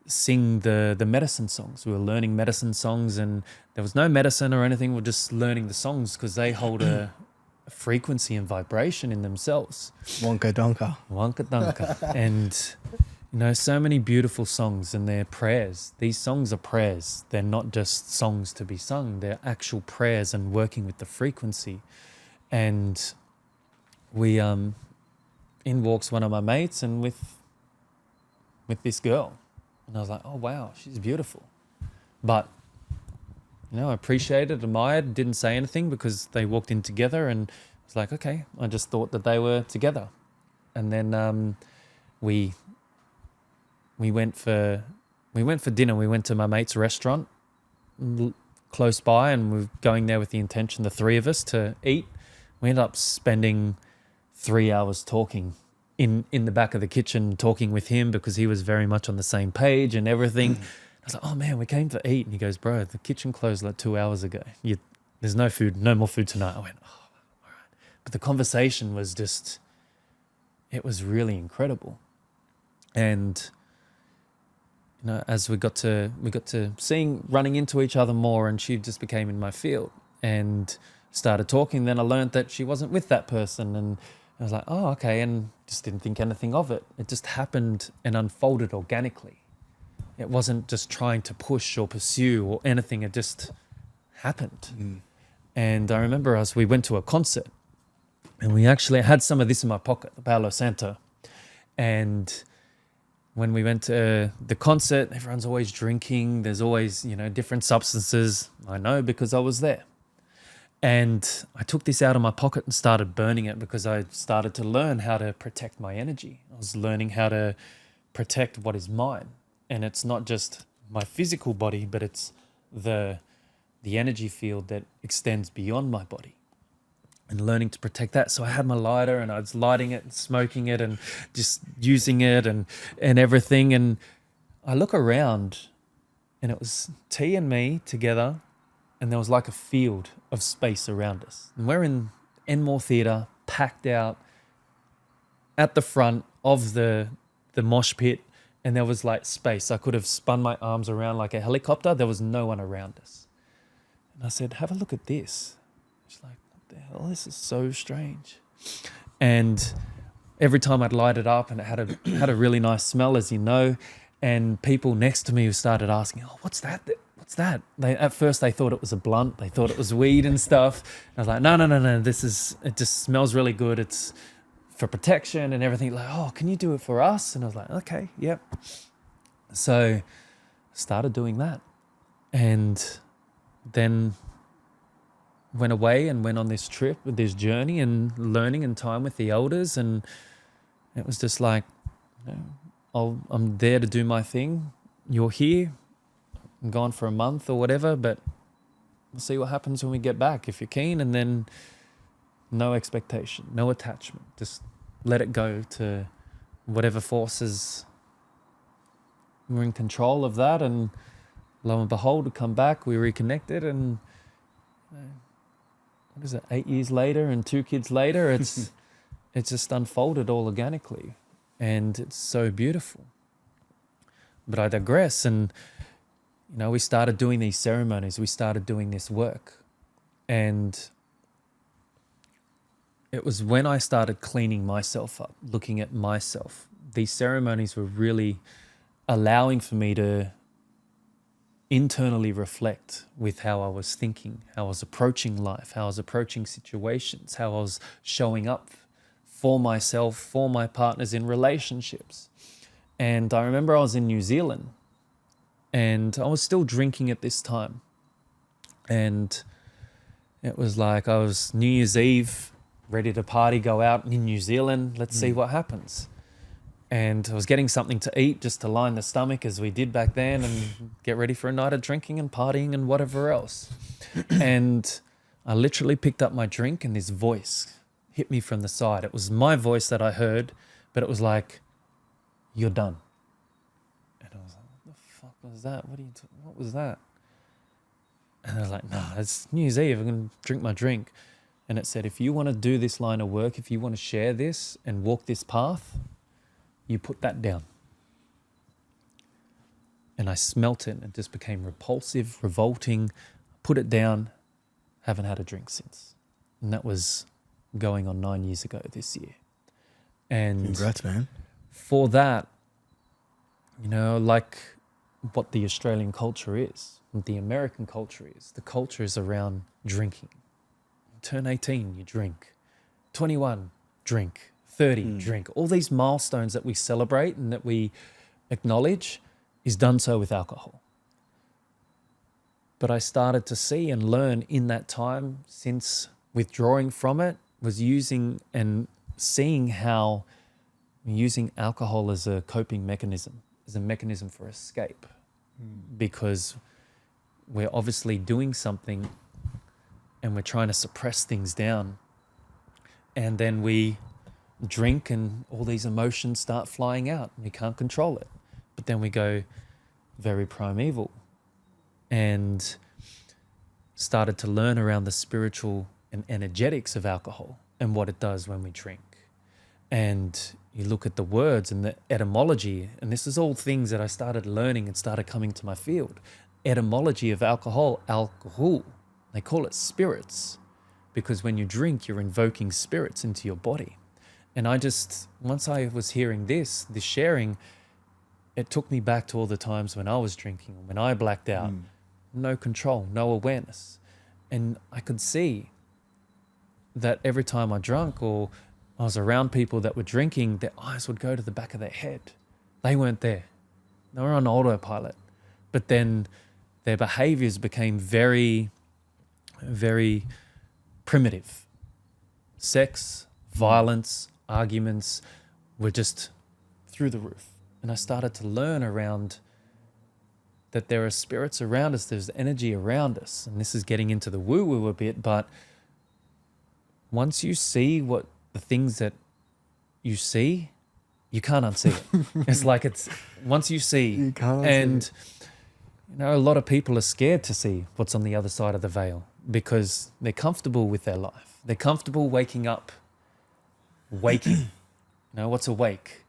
sing the medicine songs. We were learning medicine songs, and there was no medicine or anything. We're just learning the songs because they hold a frequency and vibration in themselves. Wonka donka. And, so many beautiful songs, and they're prayers. These songs are prayers. They're not just songs to be sung. They're actual prayers and working with the frequency. And we... in walks one of my mates, and with this girl. And I was like, oh, wow, she's beautiful. But, I appreciated, admired, didn't say anything because they walked in together, and I was like, okay, I just thought that they were together. And then we went for dinner. We went to my mate's restaurant close by, and we were going there with the intention, the three of us, to eat. We ended up spending 3 hours talking in the back of the kitchen, talking with him because he was very much on the same page and everything. I was like, oh man, we came to eat. And he goes, bro, the kitchen closed like 2 hours ago. There's no food, no more food tonight. I went, oh, all right. But the conversation was just, it was really incredible. And, as we got to running into each other more, and she just became in my field and started talking. Then I learned that she wasn't with that person, and I was like, oh, okay, and just didn't think anything of it. It just happened and unfolded organically. It wasn't just trying to push or pursue or anything. It just happened. And I remember we went to a concert, and we actually had some of this in my pocket, the Palo Santo. And when we went to the concert, everyone's always drinking. There's always, different substances. I know because I was there. And I took this out of my pocket and started burning it because I started to learn how to protect my energy. I was learning how to protect what is mine. And it's not just my physical body, but it's the energy field that extends beyond my body, and learning to protect that. So I had my lighter, and I was lighting it and smoking it and just using it and everything. And I look around, and it was T and me together, and there was like a field of space around us. And we're in Enmore Theatre, packed out at the front of the mosh pit, and there was like space. I could have spun my arms around like a helicopter. There was no one around us. And I said, have a look at this. She's like, what the hell? This is so strange. And every time I'd light it up, and it had a really nice smell, as you know, and people next to me started asking, "Oh, what's that? What's that?" At first they thought it was a blunt, they thought it was weed and stuff. And I was like, no, it just smells really good. It's for protection and everything. Like, "Oh, can you do it for us?" And I was like, "Okay, yep." So I started doing that, and then went away and went on this trip with this journey and learning and time with the elders. And it was just like, I'm there to do my thing. You're here. I'm gone for a month or whatever, but we'll see what happens when we get back if you're keen. And then no expectation, no attachment. Just let it go to whatever forces were in control of that. And lo and behold, we come back, we reconnected, and what is it, 8 years later and 2 kids later, it's just unfolded all organically, and it's so beautiful. But I digress. And we started doing these ceremonies, we started doing this work, and it was when I started cleaning myself up, looking at myself. These ceremonies were really allowing for me to internally reflect with how I was thinking, how I was approaching life, how I was approaching situations, how I was showing up for myself, for my partners in relationships. And I remember I was in New Zealand, and I was still drinking at this time. And it was like I was New Year's Eve, ready to party, go out in New Zealand, let's see what happens. And I was getting something to eat just to line the stomach, as we did back then, and get ready for a night of drinking and partying and whatever else. And I literally picked up my drink, and this voice hit me from the side. It was my voice that I heard, but it was like, "You're done." And I was like, "What the fuck was that? What was that?" And I was like, "No, it's New Year's Eve. I'm going to drink my drink." And it said, "If you want to do this line of work, if you want to share this and walk this path, you put that down." And I smelt it, and it just became repulsive, revolting. Put it down, haven't had a drink since. And that was going on 9 years ago this year. And congrats, man. For that, like what the Australian culture is, what the American culture is, the culture is around drinking. Turn 18, you drink. 21, drink. 30, drink. All these milestones that we celebrate and that we acknowledge is done so with alcohol. But I started to see and learn in that time, since withdrawing from it, was using and seeing how using alcohol as a coping mechanism, as a mechanism for escape. Because we're obviously doing something and we're trying to suppress things down. And then we drink and all these emotions start flying out. We can't control it. But then we go very primeval, and started to learn around the spiritual and energetics of alcohol and what it does when we drink. And you look at the words and the etymology, and this is all things that I started learning and started coming to my field. Etymology of alcohol, alcohol. They call it spirits, because when you drink, you're invoking spirits into your body. And once I was hearing this sharing, it took me back to all the times when I was drinking, when I blacked out, no control, no awareness. And I could see that every time I drank or I was around people that were drinking, their eyes would go to the back of their head. They weren't there. They were on autopilot. But then their behaviors became very, very primitive. Sex, violence, arguments were just through the roof. And I started to learn around that there are spirits around us, there's energy around us. And this is getting into the woo-woo a bit, but once you see what the things that you see, you can't unsee it. It's like once you see, You can't unsee and it. a lot of people are scared to see what's on the other side of the veil because they're comfortable with their life. They're comfortable waking up, waking. What's a wake?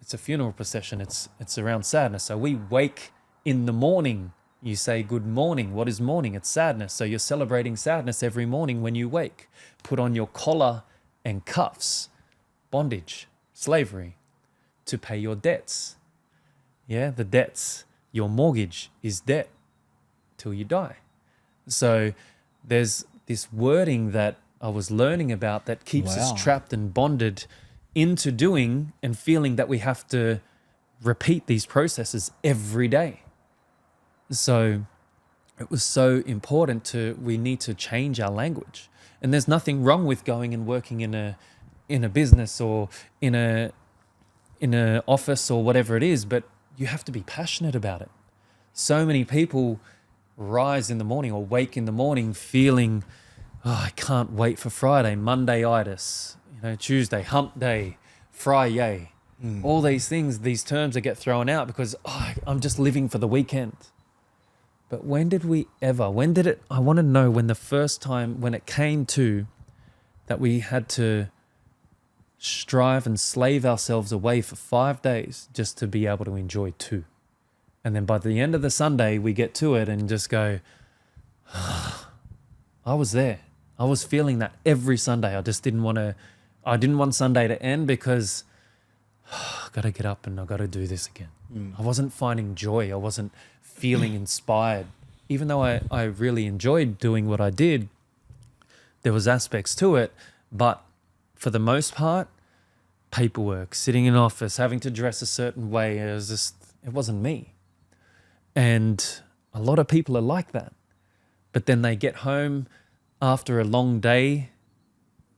It's a funeral procession. It's around sadness. So we wake in the morning. You say good morning. What is morning? It's sadness. So you're celebrating sadness every morning when you wake. Put on your collar and cuffs, bondage, slavery, to pay your debts. Yeah, the debts, your mortgage is debt till you die. So there's this wording that I was learning about that keeps us trapped and bonded into doing and feeling that we have to repeat these processes every day. So it was so important we need to change our language. And there's nothing wrong with going and working in a business or in a office or whatever it is, but you have to be passionate about it. So many people rise in the morning or wake in the morning feeling, oh, I can't wait for Friday, Monday-itis, Tuesday, hump day, Friday. All these things, these terms that get thrown out because I'm just living for the weekend. But when did I want to know when the first time, when it came to that we had to strive and slave ourselves away for 5 days just to be able to enjoy 2. And then by the end of the Sunday, we get to it and just go, I was there. I was feeling that every Sunday. I didn't want Sunday to end because I got to get up and I got to do this again. I wasn't finding joy. I wasn't feeling inspired. Even though I really enjoyed doing what I did, there was aspects to it. But for the most part, paperwork, sitting in office, having to dress a certain way, it wasn't me. And a lot of people are like that. But then they get home after a long day.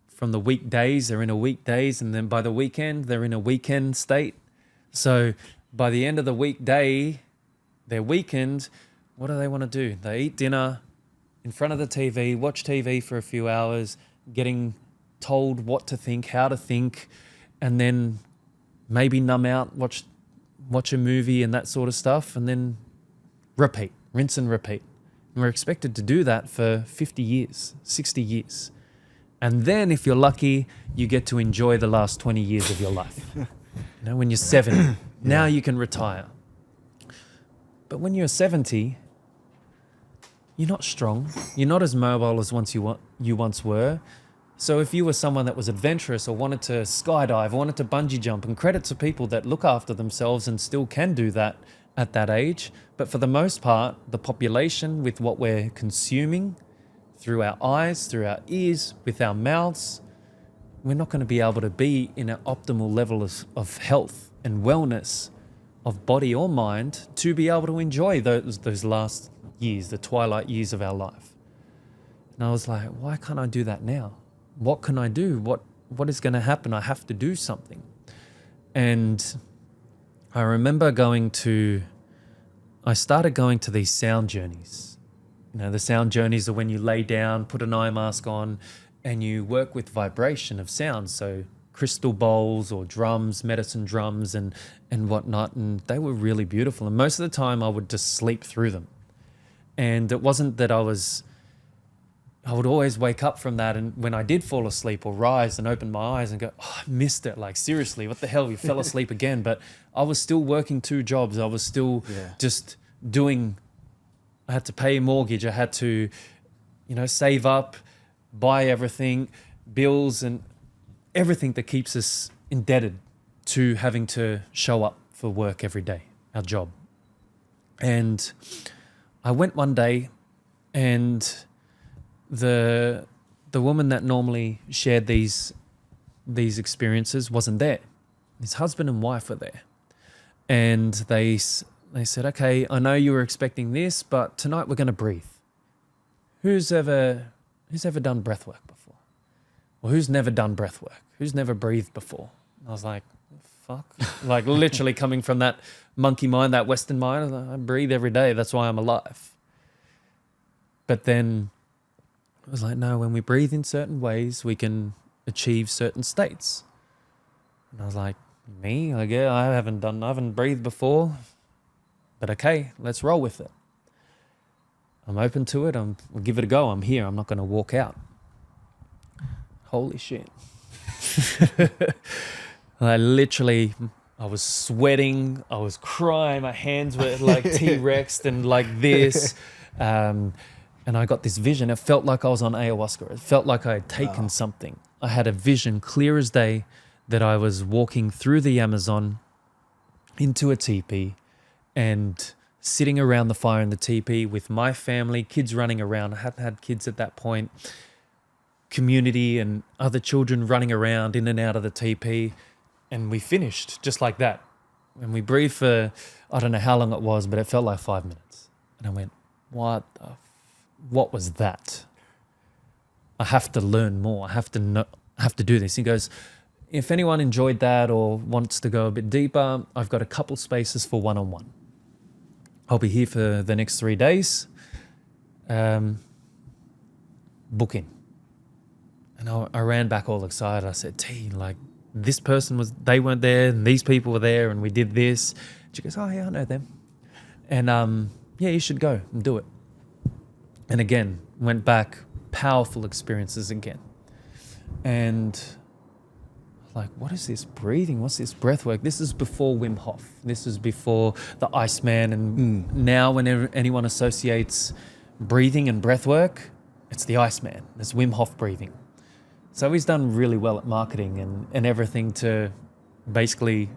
From the weekdays, they're in a weekdays, and then by the weekend, they're in a weekend state. So by the end of the weekday, their weekend, what do they want to do? They eat dinner in front of the TV, watch TV for a few hours, getting told what to think, how to think, and then maybe numb out, watch a movie and that sort of stuff, and then repeat, rinse and repeat. And we're expected to do that for 50 years, 60 years. And then if you're lucky, you get to enjoy the last 20 years of your life. When you're 70, now you can retire. But when you're 70, you're not strong. You're not as mobile as you once were. So if you were someone that was adventurous or wanted to skydive or wanted to bungee jump, and credit to people that look after themselves and still can do that at that age. But for the most part, the population with what we're consuming through our eyes, through our ears, with our mouths, we're not going to be able to be in an optimal level of health and wellness of body or mind to be able to enjoy those last years, the twilight years of our life. And I was like, why can't I do that now? What can I do? What is going to happen? I have to do something. And I remember I started going to these sound journeys. The sound journeys are when you lay down, put an eye mask on, and you work with vibration of sound. So crystal bowls or drums, medicine drums and whatnot. And they were really beautiful. And most of the time I would just sleep through them. And it wasn't that I would always wake up from that. And when I did fall asleep or rise and open my eyes and go, I missed it. Like, seriously, what the hell? You fell asleep again. But I was still working 2 jobs. I was still just doing, I had to pay a mortgage. I had to, save up, buy everything, bills and everything that keeps us indebted to having to show up for work every day, our job. And I went one day and the woman that normally shared these experiences wasn't there. His husband and wife were there. And they said, okay, I know you were expecting this, but tonight we're going to breathe. Who's ever done breath work before? Or who's never done breath work? Who's never breathed before? And I was like, fuck. Like literally coming from that monkey mind, that Western mind, I breathe every day. That's why I'm alive. But then I was like, no, when we breathe in certain ways, we can achieve certain states. And I was like, me? Like, yeah, I haven't breathed before. But okay, let's roll with it. I'm open to it. We'll give it a go. I'm here. I'm not going to walk out. Holy shit. I was sweating. I was crying. My hands were like T-Rexed and like this. And I got this vision. It felt like I was on ayahuasca. It felt like I had taken something. I had a vision clear as day that I was walking through the Amazon into a teepee and sitting around the fire in the teepee with my family, kids running around. I hadn't had kids at that point. Community and other children running around in and out of the teepee. And we finished just like that. And we breathed for, I don't know how long it was, but it felt like 5 minutes. And I went, what was that? I have to learn more. I have to do this. He goes, if anyone enjoyed that or wants to go a bit deeper, I've got a couple spaces for one-on-one. I'll be here for the next 3 days. Book in. And I ran back all excited. I said, T, like, this person they weren't there and these people were there and we did this. She goes, oh yeah, I know them. And yeah, you should go and do it. And again, went back, powerful experiences again. And like, what is this breathing? What's this breath work? This is before Wim Hof. This is before the Iceman. And now whenever anyone associates breathing and breath work, it's the Iceman. It's Wim Hof breathing. So he's done really well at marketing and everything to basically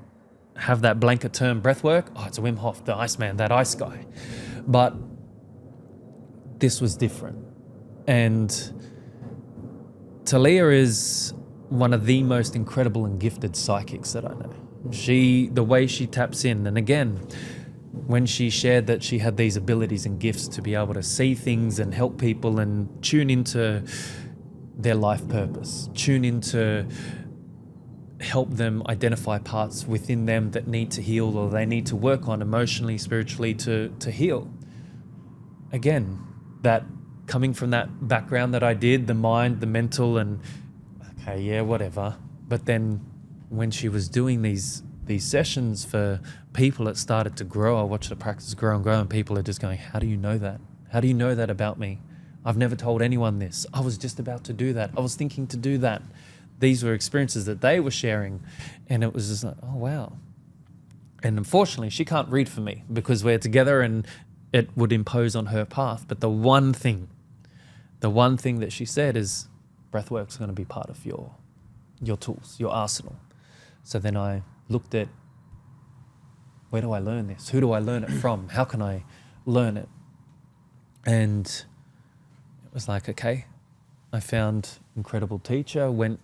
have that blanket term breath work. Oh, it's a Wim Hof, the Iceman, that ice guy. But this was different. And Talia is one of the most incredible and gifted psychics that I know. The way she taps in, and again, when she shared that she had these abilities and gifts to be able to see things and help people and tune into their life purpose, tune into help them identify parts within them that need to heal or they need to work on emotionally, spiritually to heal. Again, that coming from that background that I did, the mind, the mental, and okay, yeah, whatever. But then when she was doing these sessions for people, it started to grow. I watched the practice grow, and people are just going, how do you know that? How do you know that about me? I've never told anyone this. I was just about to do that. I was thinking to do that. These were experiences that they were sharing. And it was just like, oh, wow. And unfortunately, she can't read for me because we're together and it would impose on her path. But the one thing that she said is breathwork's going to be part of your tools, your arsenal. So then I looked at, where do I learn this? Who do I learn it from? How can I learn it? And it was like, okay, I found incredible teacher, went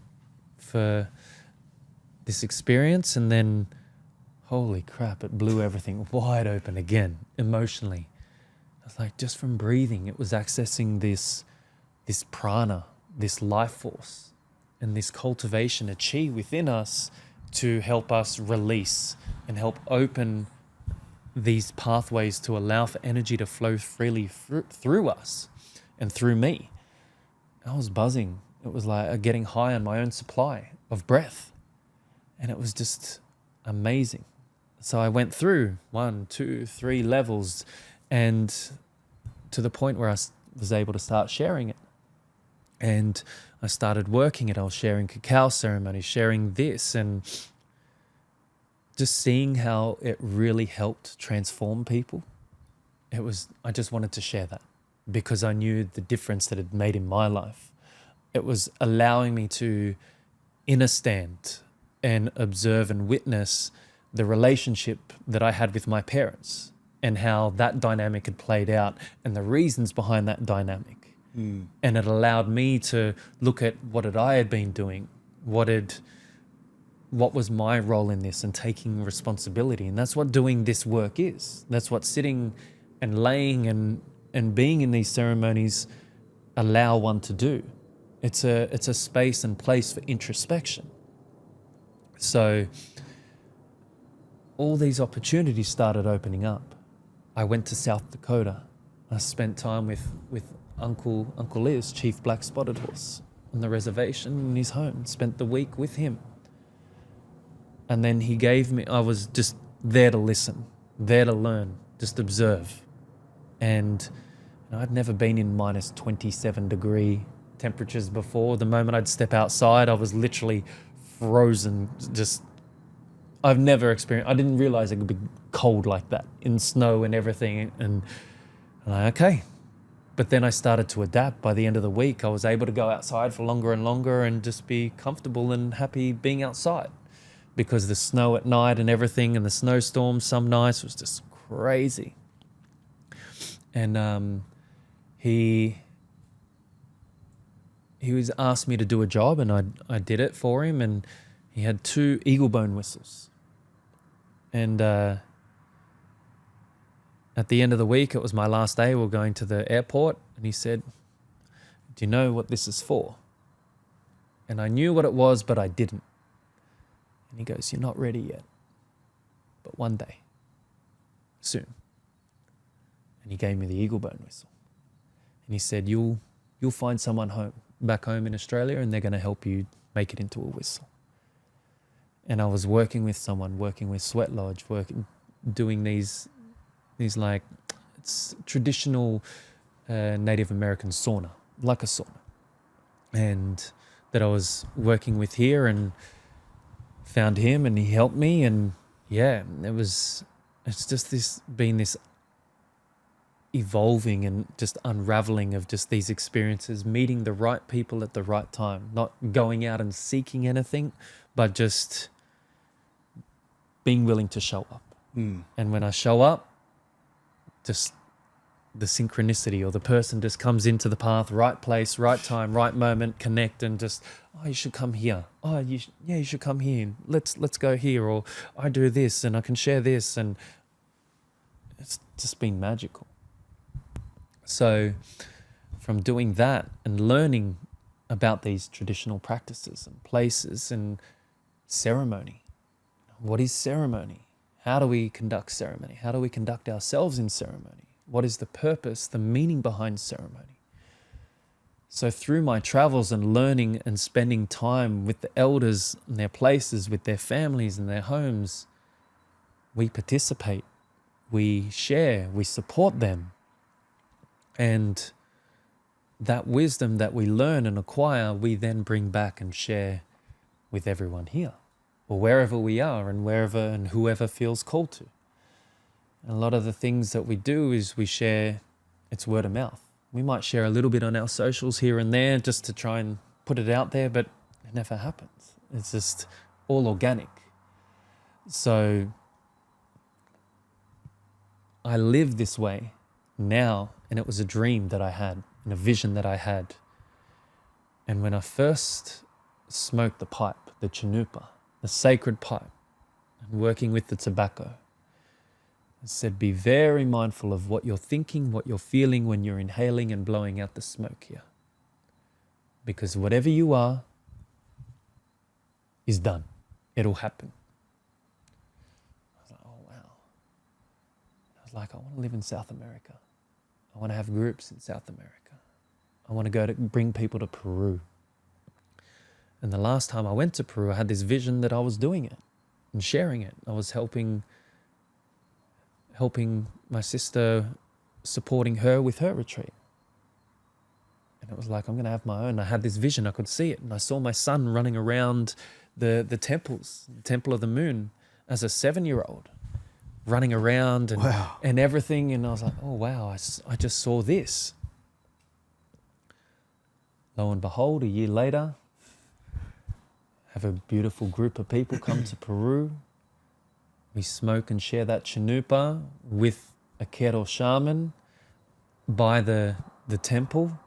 for this experience, and then, holy crap, it blew everything wide open again, emotionally. I was like, just from breathing, it was accessing this prana, this life force, and this cultivation, a chi within us to help us release and help open these pathways to allow for energy to flow freely through us and through me. I was buzzing. It was like getting high on my own supply of breath. And it was just amazing. So I went through 1, 2, 3 levels, and to the point where I was able to start sharing it. And I started working it. I was sharing cacao ceremonies, sharing this, and just seeing how it really helped transform people. I just wanted to share that because I knew the difference that it made in my life. It was allowing me to inner stand and observe and witness the relationship that I had with my parents and how that dynamic had played out and the reasons behind that dynamic. And it allowed me to look at what I had been doing, what was my role in this, and taking responsibility. And that's what doing this work is. That's what sitting and laying and being in these ceremonies allow one to do. It's a space and place for introspection. So all these opportunities started opening up. I went to South Dakota. I spent time with Uncle Liz, Chief Black Spotted Horse, on the reservation in his home. Spent the week with him. And then I was just there to listen, there to learn, just observe. And I'd never been in minus 27 degree temperatures before. The moment I'd step outside, I was literally frozen. I've never experienced, I didn't realize it could be cold like that in snow and everything. And I'm like, okay. But then I started to adapt. By the end of the week, I was able to go outside for longer and longer and just be comfortable and happy being outside. because the snow at night and everything, and the snowstorms some nights was just crazy. And he was asked me to do a job, and I did it for him, and he had 2 eagle bone whistles. And at the end of the week, it was my last day, we were going to the airport, and he said, "Do you know what this is for?" And I knew what it was, but I didn't. And he goes, "You're not ready yet, but one day, soon." And he gave me the eagle bone whistle. And he said, you'll find someone back home in Australia, and they're going to help you make it into a whistle. And I was working with Sweat Lodge, doing these like, it's traditional Native American sauna, like a sauna. And that I was working with here, and found him, and he helped me. And yeah, it's just this evolving and just unraveling of just these experiences, meeting the right people at the right time, not going out and seeking anything, but just being willing to show up. And when I show up, just the synchronicity, or the person just comes into the path, right place, right time, right moment, connect, and just, "Oh, you should come here. Oh, you should come here. Let's go here." Or, "I do this and I can share this." And it's just been magical. So from doing that and learning about these traditional practices and places and ceremony, what is ceremony? How do we conduct ceremony? How do we conduct ourselves in ceremony? What is the purpose, the meaning behind ceremony? So through my travels and learning and spending time with the elders in their places, with their families and their homes, we participate, we share, we support them. And that wisdom that we learn and acquire, we then bring back and share with everyone here, or wherever we are, and wherever and whoever feels called to. And a lot of the things that we do is we share, it's word of mouth. We might share a little bit on our socials here and there just to try and put it out there, but it never happens. It's just all organic. So I live this way now, and it was a dream that I had and a vision that I had. And when I first smoked the pipe, the chanupa, the sacred pipe, and working with the tobacco, it said, be very mindful of what you're thinking, what you're feeling when you're inhaling and blowing out the smoke here. Because whatever you are is done. It'll happen. I was like, oh, wow. I was like, I want to live in South America. I want to have groups in South America. I want to go to bring people to Peru. And the last time I went to Peru, I had this vision that I was doing it and sharing it. I was helping my sister, supporting her with her retreat. And it was like, I'm going to have my own. I had this vision, I could see it. And I saw my son running around the temples, the Temple of the Moon, as a 7-year-old, running around and, wow. and everything. And I was like, oh, wow, I just saw this. Lo and behold, a year later, have a beautiful group of people come to Peru. We smoke and share that chanupa with a Kero shaman by the temple.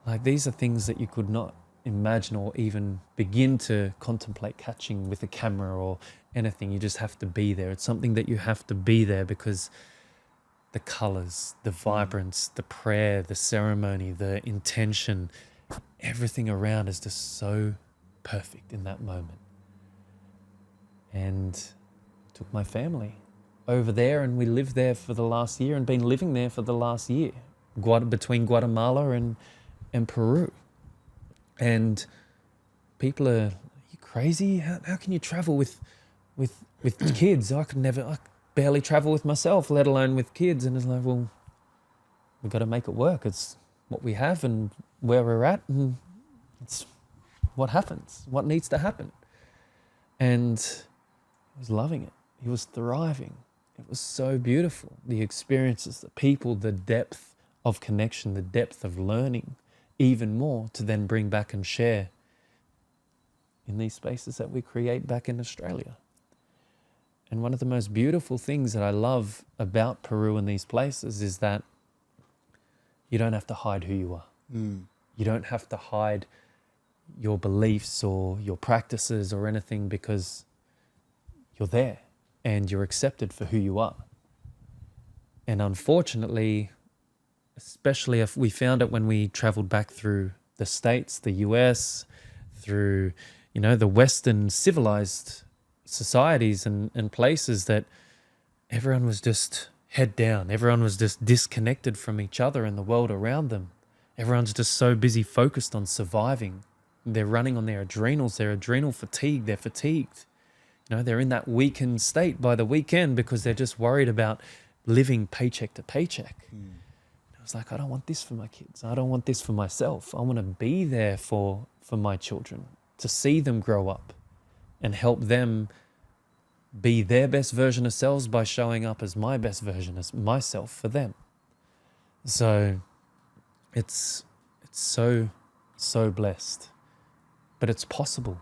Like, these are things that you could not imagine or even begin to contemplate catching with a camera or anything. You just have to be there. It's something that you have to be there, because the colors, the vibrance, the prayer, the ceremony, the intention, everything around is just so perfect in that moment. And took my family over there, and we lived there for the last year and been living there for the last year, between Guatemala and Peru. And people are you crazy? How can you travel with kids? I barely travel with myself, let alone with kids. And it's like, well, we've got to make it work. It's what we have and where we're at, and it's what happens, what needs to happen. And he was loving it. He was thriving. It was so beautiful. The experiences, the people, the depth of connection, the depth of learning, even more to then bring back and share in these spaces that we create back in Australia. And one of the most beautiful things that I love about Peru and these places is that you don't have to hide who you are. You don't have to hide your beliefs or your practices or anything, because you're there and you're accepted for who you are. And unfortunately, especially if we found it when we traveled back through the States, the US, through, the Western civilized societies and places, that everyone was just head down. Everyone was just disconnected from each other and the world around them. Everyone's just so busy focused on surviving. They're running on their adrenals, their adrenal fatigue, they're fatigued. They're in that weakened state by the weekend because they're just worried about living paycheck to paycheck. I was like, I don't want this for my kids. I don't want this for myself. I want to be there for my children, to see them grow up and help them be their best version of selves by showing up as my best version as myself for them. So it's so blessed. But it's possible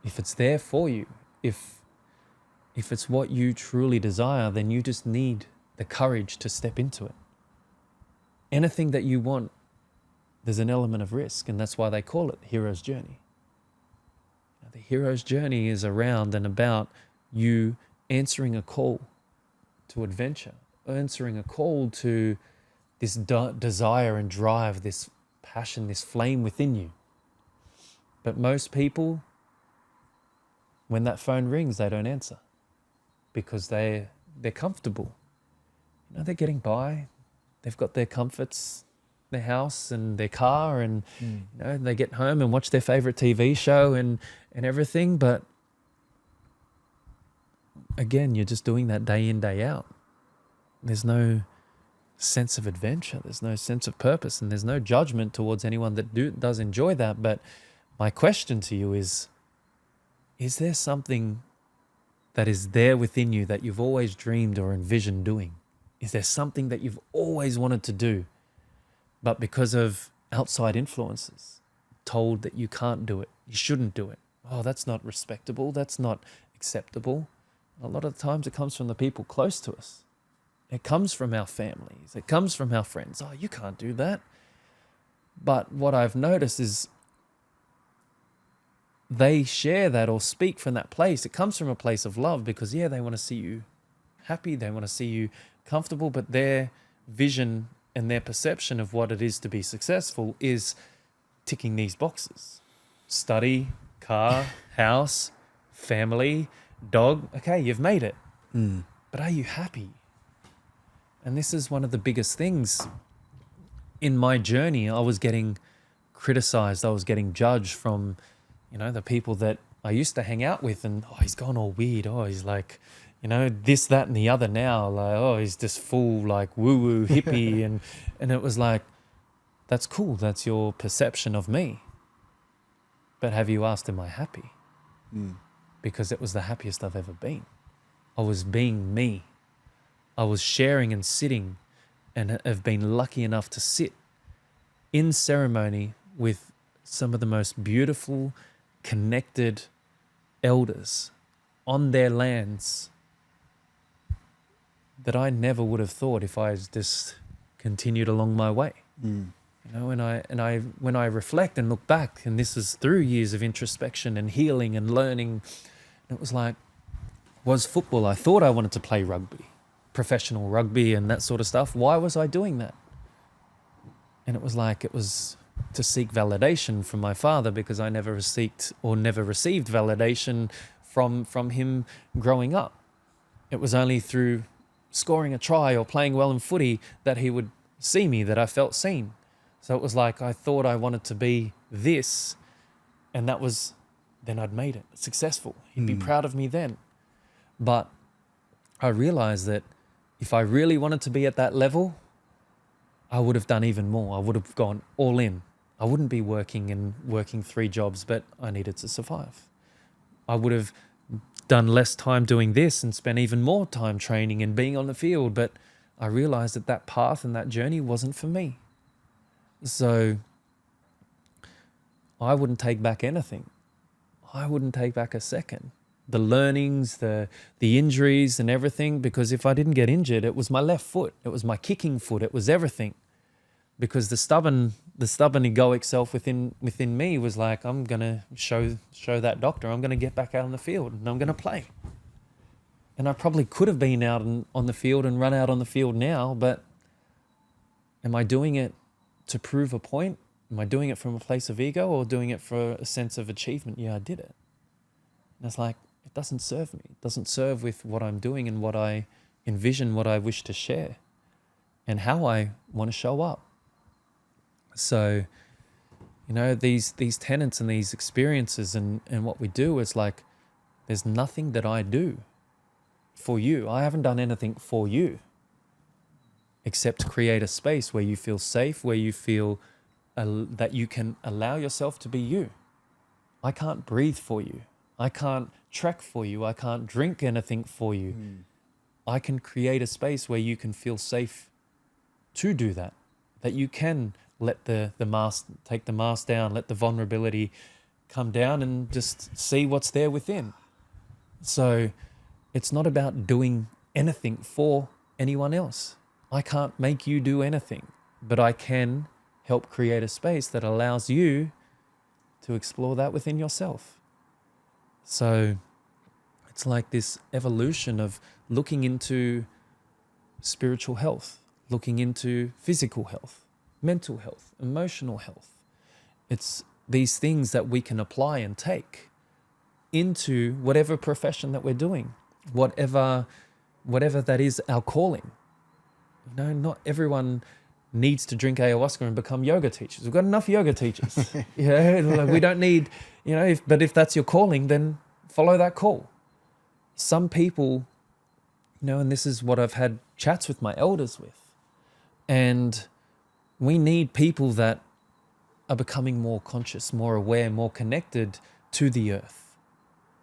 if it's there for you. If it's what you truly desire, then you just need the courage to step into it. Anything that you want, there's an element of risk, and that's why they call it the hero's journey. The hero's journey is around and about you answering a call to adventure, answering a call to this desire and drive, this passion, this flame within you. But most people, when that phone rings, they don't answer because they're comfortable. They're getting by. They've got their comforts, their house and their car, and they get home and watch their favorite TV show and everything. But again, you're just doing that day in, day out. There's no sense of adventure. There's no sense of purpose, and there's no judgment towards anyone that does enjoy that. But my question to you is there something that is there within you that you've always dreamed or envisioned doing? Is there something that you've always wanted to do, but because of outside influences, told that you can't do it, you shouldn't do it? Oh, that's not respectable. That's not acceptable. A lot of the times it comes from the people close to us. It comes from our families. It comes from our friends. Oh, you can't do that. But what I've noticed is they share that or speak from that place. It comes from a place of love because, they want to see you happy. They want to see you comfortable, but their vision and their perception of what it is to be successful is ticking these boxes. Study, car, house, family, dog. Okay, you've made it. But are you happy? And this is one of the biggest things. In my journey, I was getting criticized. I was getting judged from, the people that I used to hang out with, and, he's gone all weird. He's like, this, that, and the other now. Like, he's just full, like, woo-woo hippie. and it was like, that's cool. That's your perception of me. But have you asked, am I happy? Because it was the happiest I've ever been. I was being me. I was sharing and sitting, and have been lucky enough to sit in ceremony with some of the most beautiful, connected elders on their lands that I never would have thought if I just continued along my way. When I reflect and look back, and this is through years of introspection and healing and learning, it was like, was football. I thought I wanted to play rugby, professional rugby and that sort of stuff. Why was I doing that? And it was to seek validation from my father, because I never received validation from him growing up. It was only through scoring a try or playing well in footy that he would see me, that I felt seen. So it was like I thought I wanted to be this, and then I'd made it successful. He'd be proud of me then. But I realized that if I really wanted to be at that level, I would have done even more. I would have gone all in. I wouldn't be working 3 jobs, but I needed to survive. I would have done less time doing this and spent even more time training and being on the field. But I realized that path and that journey wasn't for me. So I wouldn't take back anything. I wouldn't take back a second. The learnings, the injuries and everything, because if I didn't get injured, it was my left foot, it was my kicking foot, it was everything. Because the stubborn egoic self within me was like, I'm gonna show that doctor, I'm gonna get back out on the field and I'm gonna play. And I probably could have been out on the field and run out on the field now, but am I doing it to prove a point? Am I doing it from a place of ego or doing it for a sense of achievement? Yeah, I did it. And it's like, it doesn't serve me. It doesn't serve with what I'm doing and what I envision, what I wish to share and how I want to show up. So, you know, these tenets and these experiences and what we do is like, there's nothing that I do for you. I haven't done anything for you except to create a space where you feel safe, where you feel that you can allow yourself to be you. I can't breathe for you. I can't trek for you. I can't drink anything for you. I can create a space where you can feel safe to do that you can let the mask, take the mask down, let the vulnerability come down and just see what's there within. So it's not about doing anything for anyone else. I can't make you do anything, but I can help create a space that allows you to explore that within yourself. So it's like this evolution of looking into spiritual health, looking into physical health, mental health, emotional health. It's these things that we can apply and take into whatever profession that we're doing, whatever that is our calling. You know, not everyone needs to drink ayahuasca and become yoga teachers. We've got enough yoga teachers. Like we don't need, you know, but if that's your calling, then follow that call. Some people, you know, and this is what I've had chats with my elders with, and we need people that are becoming more conscious, more aware, more connected to the earth,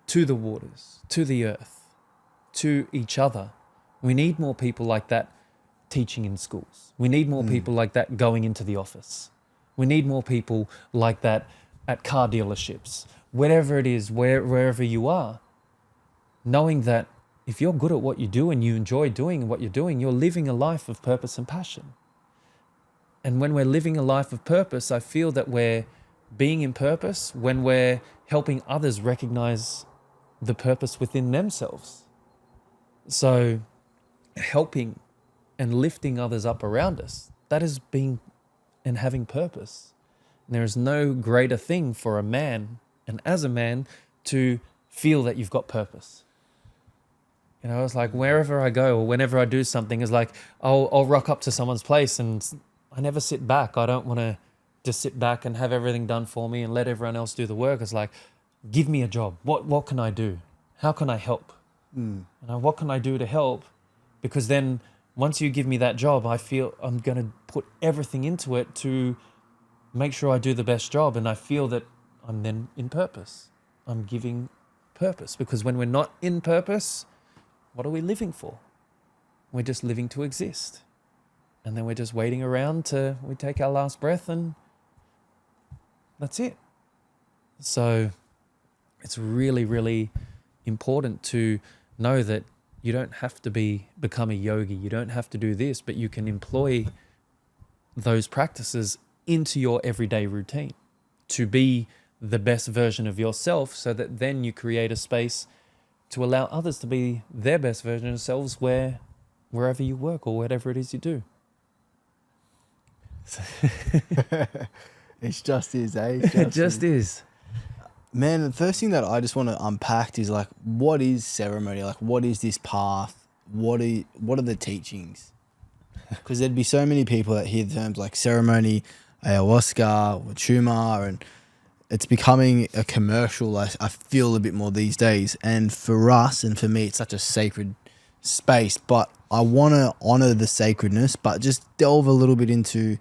to the waters, to the earth, to each other. We need more people like that teaching in schools. We need more people like that going into the office. We need more people like that at car dealerships, whatever it is, wherever you are, knowing that if you're good at what you do and you enjoy doing what you're doing, you're living a life of purpose and passion. And when we're living a life of purpose, I feel that we're being in purpose when we're helping others recognize the purpose within themselves. So helping and lifting others up around us, that is being and having purpose. And there is no greater thing for a man, and as a man, to feel that you've got purpose. You know, it's like wherever I go or whenever I do something, it's like I'll rock up to someone's place and I never sit back. I don't want to just sit back and have everything done for me and let everyone else do the work. It's like, give me a job. What can I do? How can I help? You know, what can I do to help? Because then once you give me that job, I feel I'm going to put everything into it to make sure I do the best job. And I feel that I'm then in purpose. I'm giving purpose. Because when we're not in purpose, what are we living for? We're just living to exist. And then we're just waiting around till we take our last breath and that's it. So it's really, really important to know that you don't have to become a yogi. You don't have to do this, but you can employ those practices into your everyday routine to be the best version of yourself, so that then you create a space to allow others to be their best version of themselves wherever you work or whatever it is you do. It just is, eh? It just is. Man, the first thing that I just want to unpack is like, what is ceremony? Like, what is this path? What are the teachings? Because there'd be so many people that hear terms like ceremony, ayahuasca, wachuma, and it's becoming a commercial, I feel, a bit more these days. And for us and for me, it's such a sacred space. But I want to honor the sacredness, but just delve a little bit into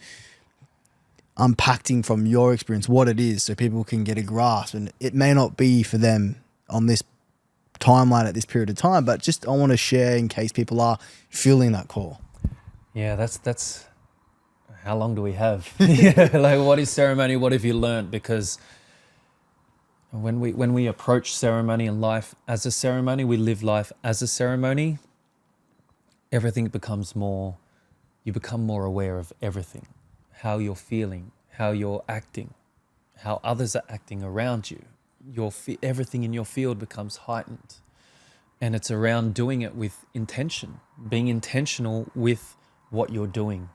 unpacking from your experience what it is so people can get a grasp. And it may not be for them on this timeline at this period of time, but just I want to share in case people are feeling that call. Yeah, that's how long do we have? Yeah, like what is ceremony? What have you learned? Because when we approach ceremony and life as a ceremony, we live life as a ceremony, everything becomes more, you become more aware of everything, how you're feeling, how you're acting, how others are acting around you. Everything in your field becomes heightened. And it's around doing it with intention, being intentional with what you're doing.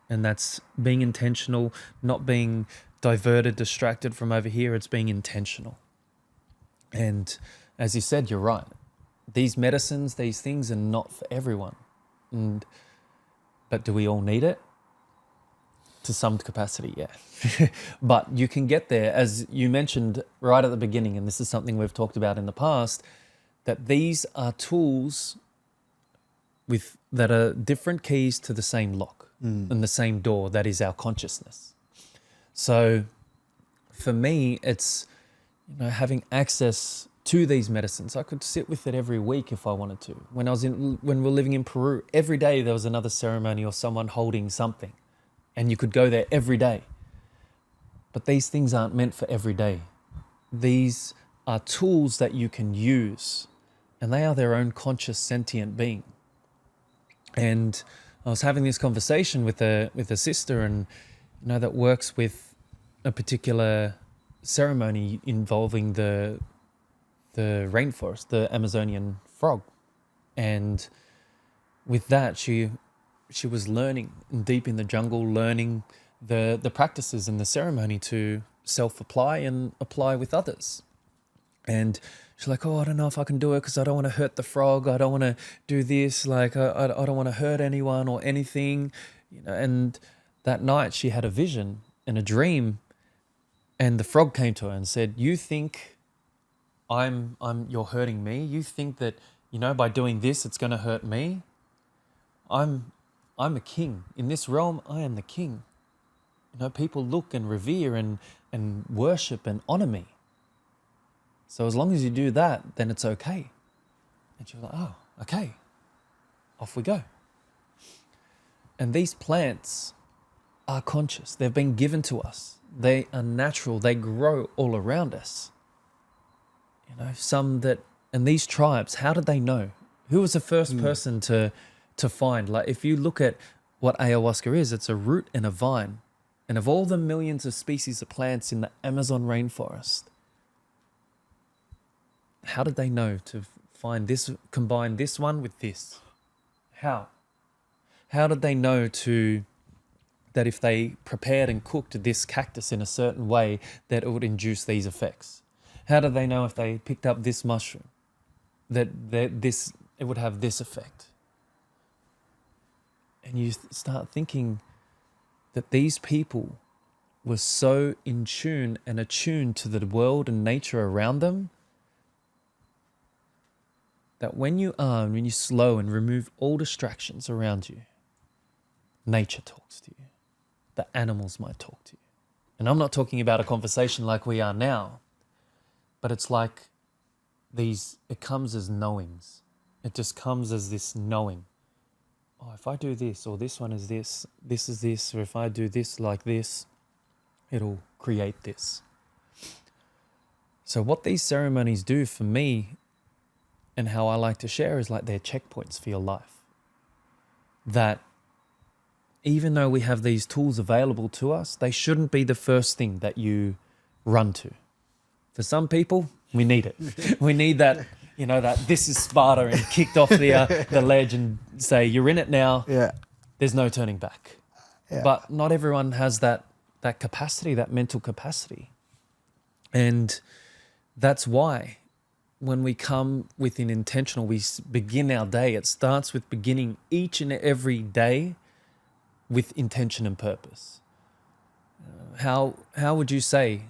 And that's being intentional, not being diverted, distracted from over here. It's being intentional. And as you said, you're right. These medicines, these things are not for everyone. But do we all need it? To some capacity, yeah. But you can get there, as you mentioned right at the beginning, and this is something we've talked about in the past, that these are tools that are different keys to the same lock and the same door that is our consciousness. So for me, it's having access to these medicines. I could sit with it every week if I wanted to. When we were living in Peru, every day there was another ceremony or someone holding something, and you could go there every day. But these things aren't meant for every day. These are tools that you can use, and they are their own conscious sentient being. And I was having this conversation with a sister, and that works with a particular ceremony involving the rainforest, the Amazonian frog. And with that, she was learning deep in the jungle, learning the practices and the ceremony to self-apply and apply with others. And she's like, I don't know if I can do it because I don't want to hurt the frog. I don't want to do this. Like, I don't want to hurt anyone or anything. And that night she had a vision and a dream, and the frog came to her and said, you think you're hurting me? You think that, by doing this, it's going to hurt me? I'm a king. In this realm, I am the king. People look and revere and worship and honor me. So as long as you do that, then it's okay. And she was like, oh, okay. Off we go. And these plants are conscious. They've been given to us. They are natural. They grow all around us. And these tribes, how did they know? Who was the first person to find? Like, if you look at what ayahuasca is, it's a root and a vine. And of all the millions of species of plants in the Amazon rainforest, how did they know to find this, combine this one with this? How? How did they know that if they prepared and cooked this cactus in a certain way, that it would induce these effects? How did they know if they picked up this mushroom, that it would have this effect? And you start thinking that these people were so in tune and attuned to the world and nature around them, that when you slow and remove all distractions around you, nature talks to you. The animals might talk to you. And I'm not talking about a conversation like we are now, but it's like it comes as knowings. It just comes as this knowing. Oh, if I do this, or this one is this is this, or if I do this like this, it'll create this. So what these ceremonies do for me, and how I like to share, is like they're checkpoints for your life. That even though we have these tools available to us, they shouldn't be the first thing that you run to. For some people, we need it. We need that, that this is Sparta, and kicked off the ledge and say, you're in it now. Yeah. There's no turning back. Yeah. But not everyone has that capacity, that mental capacity. And that's why when we come with an intentional, we begin our day. It starts with beginning each and every day with intention and purpose. How would you say,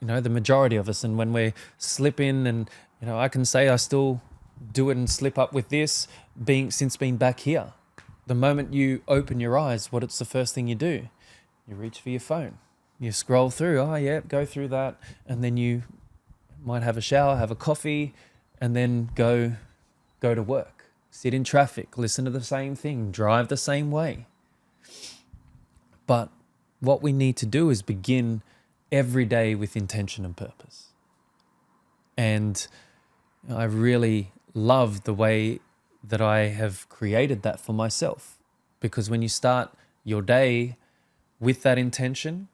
the majority of us, and when we slip in, and I can say I still do it and slip up with this, since being back here. The moment you open your eyes, what's the first thing you do? You reach for your phone. You scroll through, go through that, and then you might have a shower, have a coffee, and then go to work. Sit in traffic, listen to the same thing, drive the same way. But what we need to do is begin every day with intention and purpose. And I really love the way that I have created that for myself, because when you start your day with that intention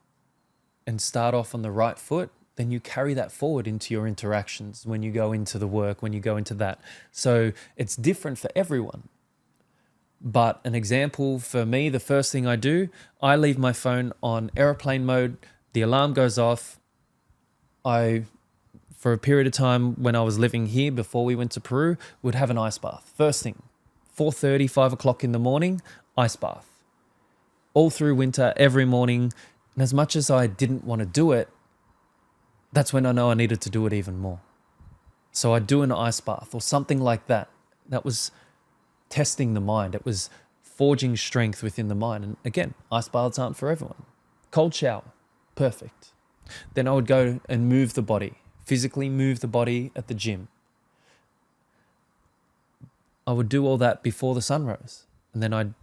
and start off on the right foot, then you carry that forward into your interactions when you go into the work, when you go into that. So it's different for everyone. But an example for me, the first thing I do, I leave my phone on airplane mode. The alarm goes off. For a period of time when I was living here before we went to Peru, would have an ice bath. First thing, 4:30, 5 o'clock in the morning, ice bath. All through winter, every morning. And as much as I didn't want to do it, that's when I know I needed to do it even more. So I'd do an ice bath or something like that. That was testing the mind. It was forging strength within the mind. And again, ice baths aren't for everyone. Cold shower, perfect. Then I would go and move the body, physically move the body at the gym. I would do all that before the sun rose. And then I'd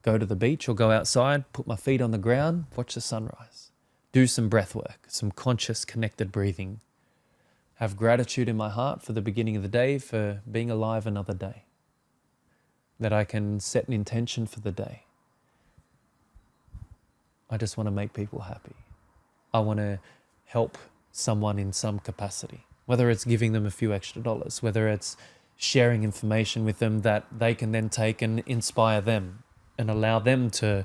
go to the beach or go outside, put my feet on the ground, watch the sunrise. Do some breath work, some conscious connected breathing. Have gratitude in my heart for the beginning of the day, for being alive another day. That I can set an intention for the day. I just want to make people happy. I want to help someone in some capacity, whether it's giving them a few extra dollars, whether it's sharing information with them that they can then take and inspire them and allow them to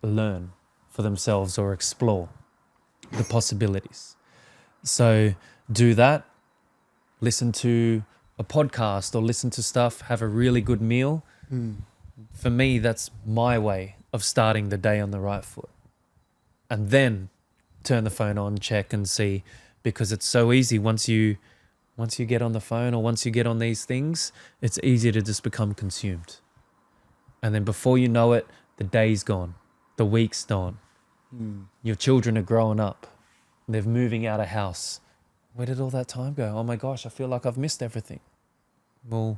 learn for themselves or explore the possibilities. So do that, listen to a podcast or listen to stuff, have a really good meal. For me, that's my way of starting the day on the right foot. And then turn the phone on, check and see, because it's so easy once you get on the phone or once you get on these things, it's easy to just become consumed. And then before you know it, the day's gone, the week's gone. Your children are growing up. They're moving out of house. Where did all that time go? Oh my gosh, I feel like I've missed everything. Well,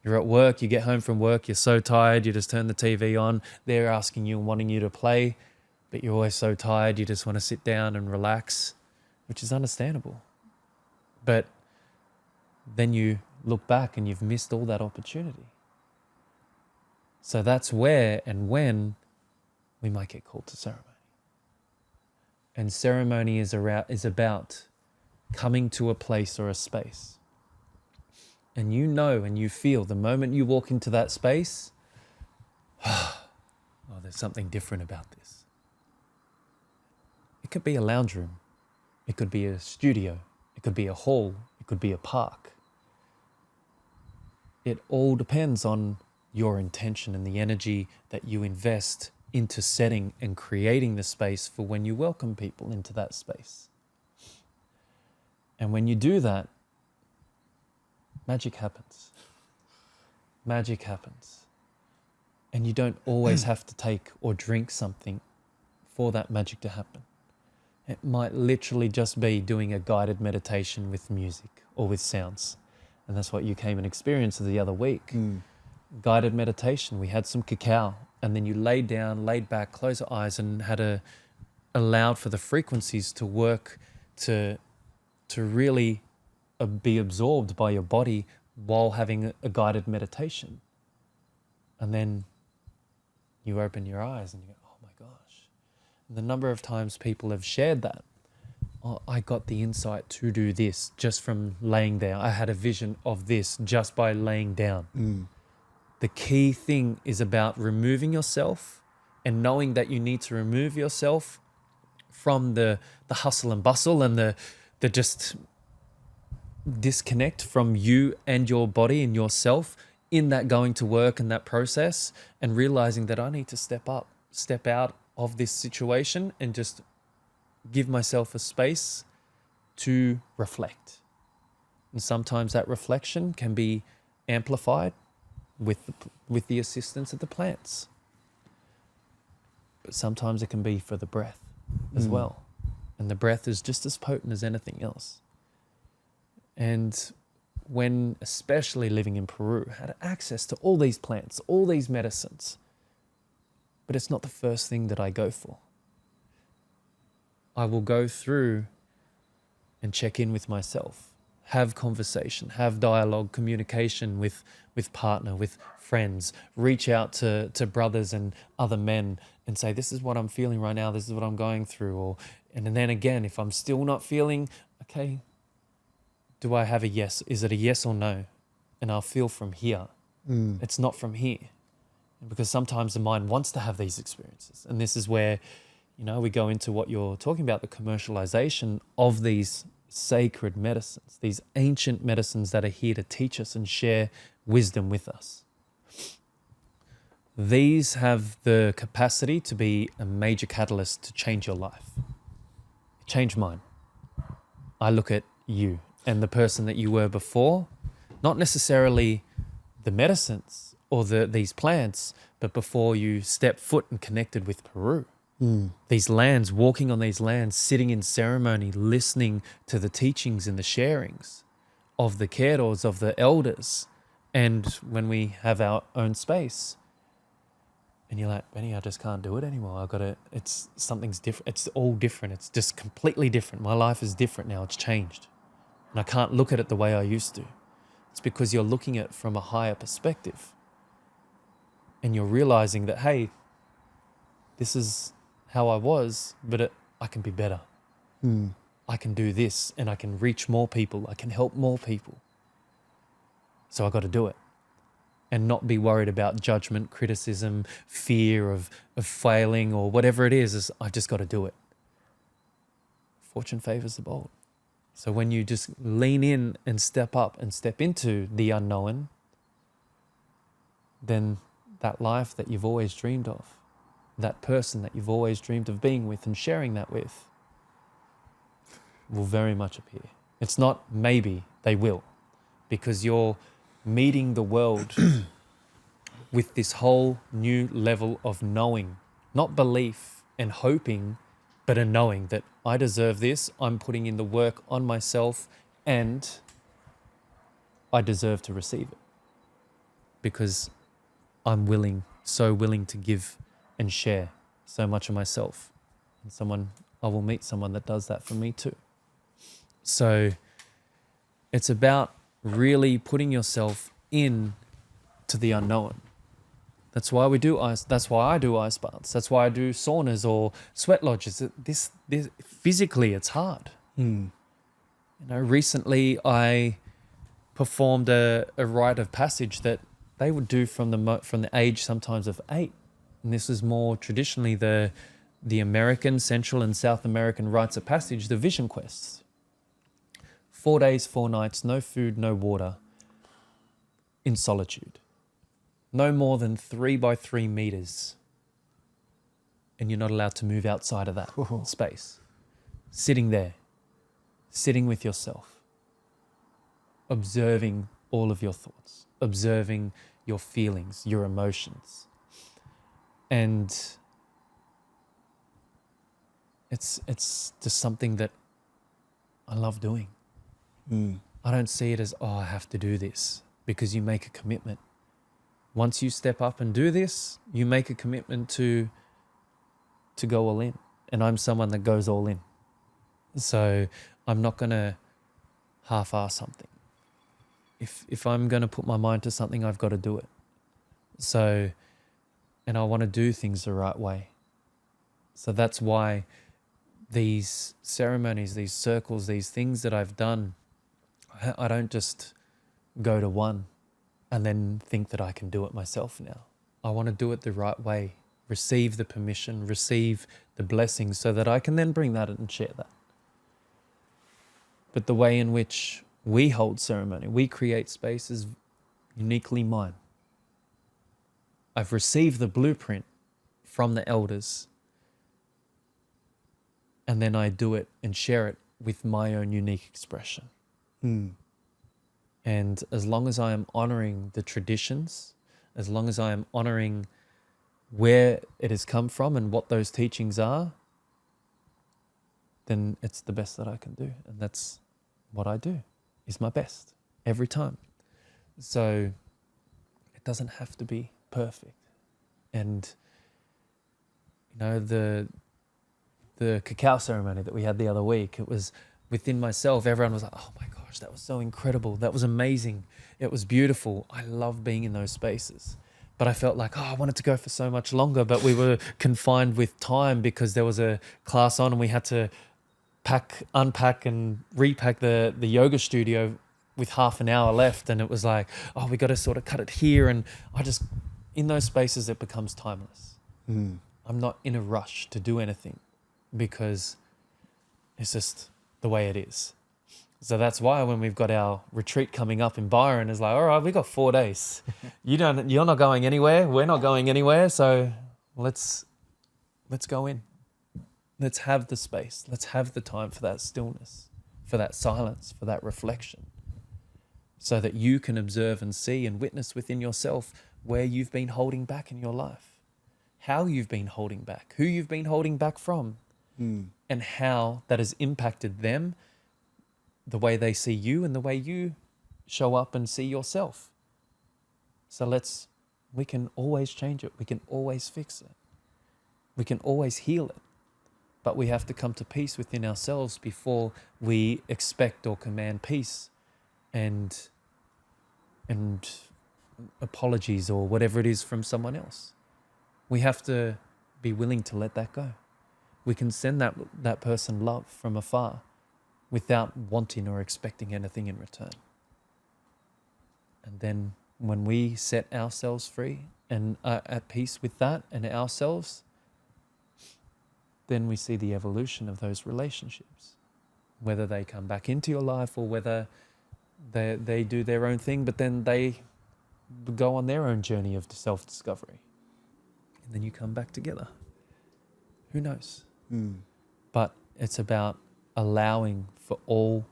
you're at work, you get home from work, you're so tired, you just turn the TV on. They're asking you and wanting you to play, but you're always so tired, you just want to sit down and relax, which is understandable. But then you look back and you've missed all that opportunity. So that's where and when we might get called to ceremony. And ceremony is about coming to a place or a space. And you know and you feel the moment you walk into that space, oh, there's something different about this. It could be a lounge room. It could be a studio. It could be a hall. It could be a park. It all depends on your intention and the energy that you invest into setting and creating the space for when you welcome people into that space. And when you do that, magic happens. Magic happens. And you don't always have to take or drink something for that magic to happen. It might literally just be doing a guided meditation with music or with sounds. And that's what you came and experienced the other week. Guided meditation. We had some cacao, and then you laid down, laid back, closed your eyes, and allowed for the frequencies to work to really be absorbed by your body while having a guided meditation. And then you open your eyes and you go, oh my gosh. And the number of times people have shared that. Oh, I got the insight to do this just from laying down. I had a vision of this just by laying down. The key thing is about removing yourself and knowing that you need to remove yourself from the hustle and bustle and the just disconnect from you and your body and yourself in that going to work and that process, and realizing that I need to step out of this situation and just give myself a space to reflect. And sometimes that reflection can be amplified with the assistance of the plants. But sometimes it can be for the breath as well. And the breath is just as potent as anything else. And when, especially living in Peru, had access to all these plants, all these medicines, but it's not the first thing that I go for. I will go through and check in with myself, have conversation, have dialogue, communication with partner, with friends, reach out to brothers and other men and say, this is what I'm feeling right now, this is what I'm going through. And then again, if I'm still not feeling, okay, do I have a yes? Is it a yes or no? And I'll feel from here. It's not from here. Because sometimes the mind wants to have these experiences. And this is where, we go into what you're talking about, the commercialization of these sacred medicines, these ancient medicines that are here to teach us and share wisdom with us. These have the capacity to be a major catalyst to change your life. Change mine. I look at you and the person that you were before, not necessarily the medicines or these plants, but before you step foot and connected with Peru. These lands, walking on these lands, sitting in ceremony, listening to the teachings and the sharings of the keros, of the elders. And when we have our own space, and you're like, Benny, I just can't do it anymore. Something's different. It's all different. It's just completely different. My life is different now. It's changed. And I can't look at it the way I used to. It's because you're looking at it from a higher perspective. And you're realizing that, hey, this is how I was, but I can be better. I can do this and I can reach more people. I can help more people. So I got to do it. And not be worried about judgment, criticism, fear of failing or whatever it is I just got to do it. Fortune favors the bold. So when you just lean in and step up and step into the unknown, then that life that you've always dreamed of, that person that you've always dreamed of being with and sharing that with, will very much appear. It's not maybe, they will, because you're meeting the world with this whole new level of knowing, not belief and hoping, but a knowing that I deserve this, I'm putting in the work on myself, and I deserve to receive it because I'm so willing to give and share so much of myself. And I will meet someone that does that for me too. So it's about really putting yourself in to the unknown. That's why we do ice. That's why I do ice baths. That's why I do saunas or sweat lodges. This physically, it's hard. Recently I performed a rite of passage that they would do from the age sometimes of 8, and this is more traditionally the American, Central, and South American rites of passage, the vision quests. 4 days, 4 nights, no food, no water, in solitude. No more than 3 by 3 meters. And you're not allowed to move outside of that space. Sitting there, sitting with yourself, observing all of your thoughts, observing your feelings, your emotions. And it's just something that I love doing. I don't see it as, I have to do this, because you make a commitment. Once you step up and do this, you make a commitment to go all in. And I'm someone that goes all in. So I'm not going to half-ass something. If I'm going to put my mind to something, I've got to do it. So, and I want to do things the right way. So that's why these ceremonies, these circles, these things that I've done, I don't just go to one and then think that I can do it myself now. I want to do it the right way, receive the permission, receive the blessings so that I can then bring that and share that. But the way in which we hold ceremony, we create space is uniquely mine. I've received the blueprint from the elders, and then I do it and share it with my own unique expression. And as long as I am honoring the traditions, as long as I am honoring where it has come from and what those teachings are, then it's the best that I can do. And that's what I do, is my best every time. So it doesn't have to be perfect. And, the cacao ceremony that we had the other week, it was within myself, everyone was like, oh my gosh, that was so incredible. That was amazing. It was beautiful. I love being in those spaces. But I felt like, I wanted to go for so much longer, but we were confined with time because there was a class on and we had to unpack and repack the yoga studio with half an hour left. And it was like, we got to sort of cut it here. And in those spaces, it becomes timeless. I'm not in a rush to do anything because it's just the way it is. So that's why when we've got our retreat coming up in Byron, it's like, all right, we got 4 days. You're not going anywhere. We're not going anywhere. So let's go in. Let's have the space. Let's have the time for that stillness, for that silence, for that reflection, so that you can observe and see and witness within yourself where you've been holding back in your life, how you've been holding back, who you've been holding back from, and how that has impacted them, the way they see you and the way you show up and see yourself. So we can always change it. We can always fix it. We can always heal it. But we have to come to peace within ourselves before we expect or command peace and apologies or whatever it is from someone else. We have to be willing to let that go. We can send that person love from afar without wanting or expecting anything in return. And then when we set ourselves free and are at peace with that and ourselves, then we see the evolution of those relationships, whether they come back into your life or whether they do their own thing, but then they go on their own journey of self-discovery. And then you come back together. Who knows? But it's about allowing for all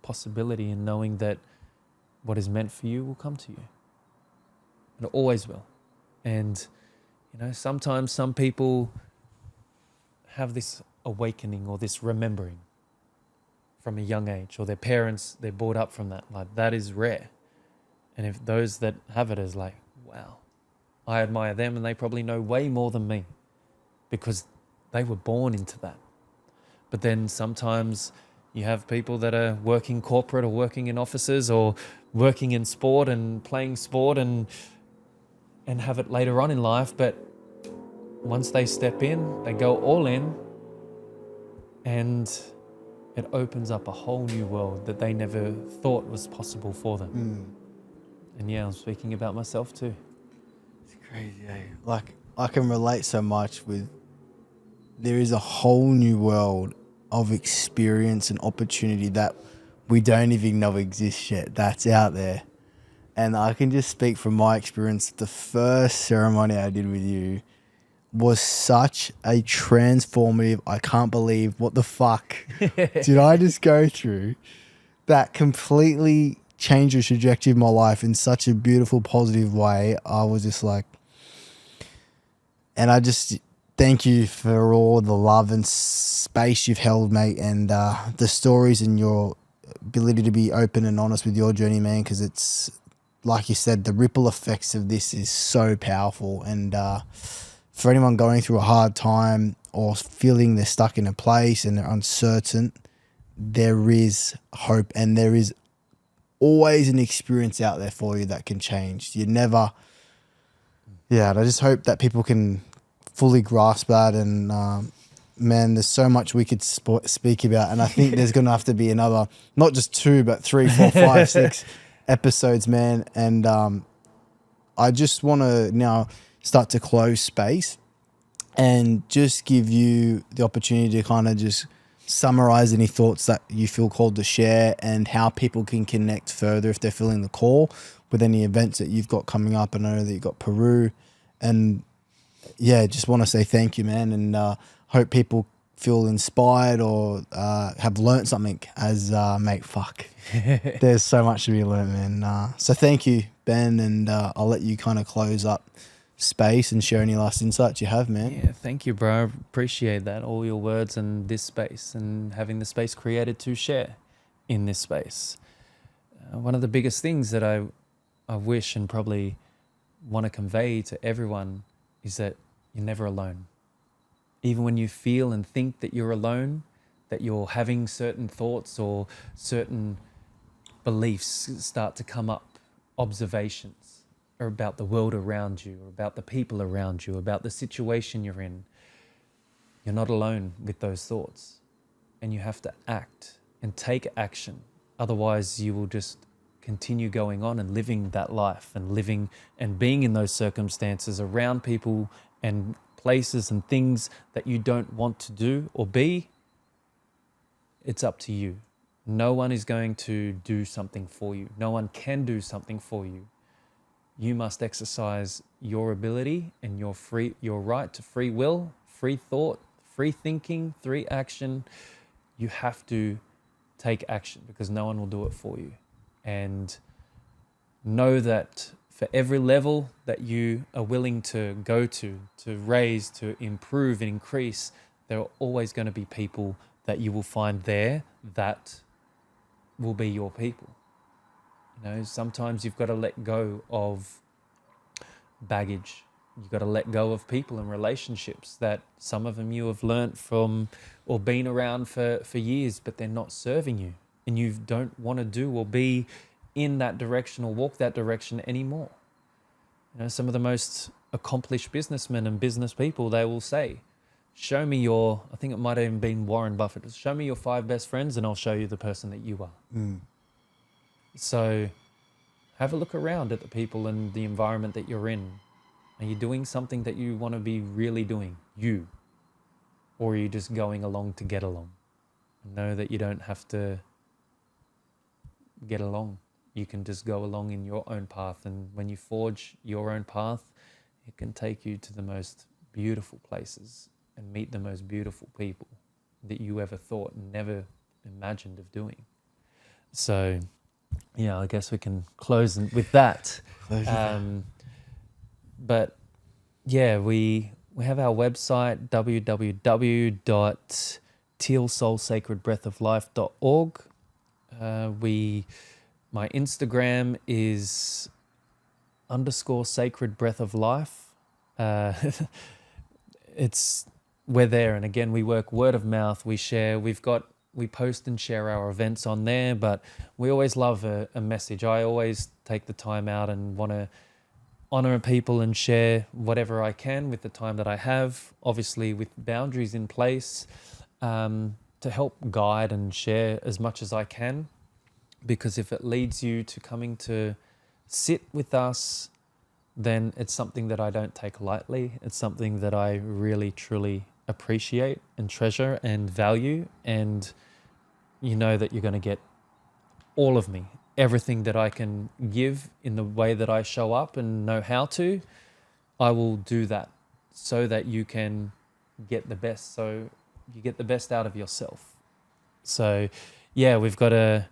possibility and knowing that what is meant for you will come to you. And it always will. And, sometimes some people have this awakening or this remembering from a young age, or their parents, they're brought up from that. Like, that is rare. And if those that have it is like, wow, I admire them and they probably know way more than me because they were born into that. But then sometimes you have people that are working corporate or working in offices or working in sport and playing sport and have it later on in life. But once they step in, they go all in, and it opens up a whole new world that they never thought was possible for them. And I'm speaking about myself too. It's crazy, eh? Like, I can relate so much with, there is a whole new world of experience and opportunity that we don't even know exists yet. That's out there. And I can just speak from my experience. The first ceremony I did with you was such a transformative, I can't believe what the fuck did I just go through, that completely changed the trajectory of my life in such a beautiful, positive way. I was just like, and I just thank you for all the love and space you've held, mate, and the stories and your ability to be open and honest with your journey, man, because it's, like you said, the ripple effects of this is so powerful. And for anyone going through a hard time or feeling they're stuck in a place and they're uncertain, there is hope, and there is always an experience out there for you that can change. You never, and I just hope that people can fully grasp that. And man, there's so much we could speak about, and I think there's gonna have to be another, not just 2 but 3, 4, 5, 6 episodes, man. And I just want to now start to close space and just give you the opportunity to kind of just summarize any thoughts that you feel called to share, and how people can connect further if they're feeling the call with any events that you've got coming up. I know that you've got Peru, and just want to say thank you, man, and hope people feel inspired or have learned something as mate, fuck. There's so much to be learned, man. So thank you, Ben, and I'll let you kind of close up space and share any last insights you have, man. Yeah, thank you, bro. I appreciate that, all your words and this space and having the space created to share in this space. One of the biggest things that I wish and probably want to convey to everyone is that you're never alone. Even when you feel and think that you're alone, that you're having certain thoughts or certain beliefs start to come up, observations or about the world around you, or about the people around you, about the situation you're in, you're not alone with those thoughts, and you have to act and take action. Otherwise, you will just continue going on and living that life and living and being in those circumstances around people and places and things that you don't want to do or be. It's up to you. No one is going to do something for you. No one can do something for you. You must exercise your ability and your right to free will, free thought, free thinking, free action. You have to take action because no one will do it for you. And know that for every level that you are willing to go to raise, to improve and increase, there are always going to be people that you will find there that will be your people. You know, sometimes you've got to let go of baggage. You've got to let go of people and relationships that some of them you have learnt from or been around for years, but they're not serving you. And you don't want to do or be in that direction or walk that direction anymore. You know, some of the most accomplished businessmen and business people, they will say, show me your, I think it might have even been Warren Buffett, show me your 5 best friends and I'll show you the person that you are. So have a look around at the people and the environment that you're in. Are you doing something that you want to be really doing, you? Or are you just going along to get along? Know that you don't have to get along. You can just go along in your own path. And when you forge your own path, it can take you to the most beautiful places and meet the most beautiful people that you ever thought and never imagined of doing. So, yeah, I guess we can close with that. But yeah, we have our website, www.tealsoulsacredbreathoflife.org. My Instagram is _sacredbreathoflife. We're there, and again, we work word of mouth. We share. We post and share our events on there, but we always love a message. I always take the time out and want to honor people and share whatever I can with the time that I have, obviously with boundaries in place, to help guide and share as much as I can. Because if it leads you to coming to sit with us, then it's something that I don't take lightly. It's something that I really, truly appreciate and treasure and value. And you know that you're going to get all of me, everything that I can give in the way that I show up and know how to. I will do that so that you can get the best. So you get the best out of yourself. So yeah, we've got a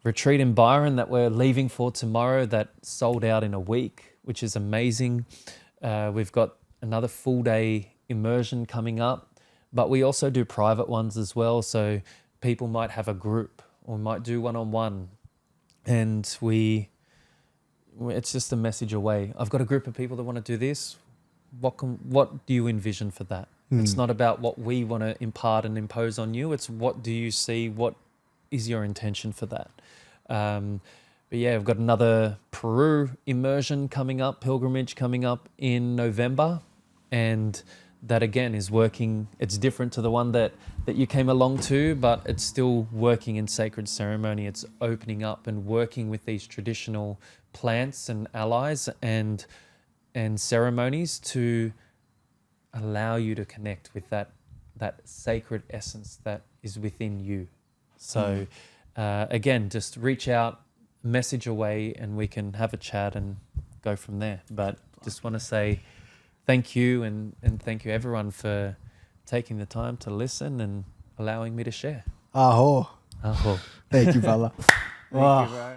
retreat in Byron that we're leaving for tomorrow that sold out in a week, which is amazing. We've got another full day immersion coming up, but we also do private ones as well. So people might have a group or might do one-on-one, and it's just a message away. I've got a group of people that want to do this. What do you envision for that? It's not about what we want to impart and impose on you. It's what do you see? What is your intention for that? But yeah, we've got another Peru immersion coming up, pilgrimage coming up in November. And that again is working. It's different to the one that you came along to, but it's still working in sacred ceremony. It's opening up and working with these traditional plants and allies and ceremonies to allow you to connect with that sacred essence that is within you. So again, just reach out, message away, and we can have a chat and go from there. But just want to say thank you and thank you everyone for taking the time to listen and allowing me to share. Aho. Aho. Thank you, brother. Thank you, bro.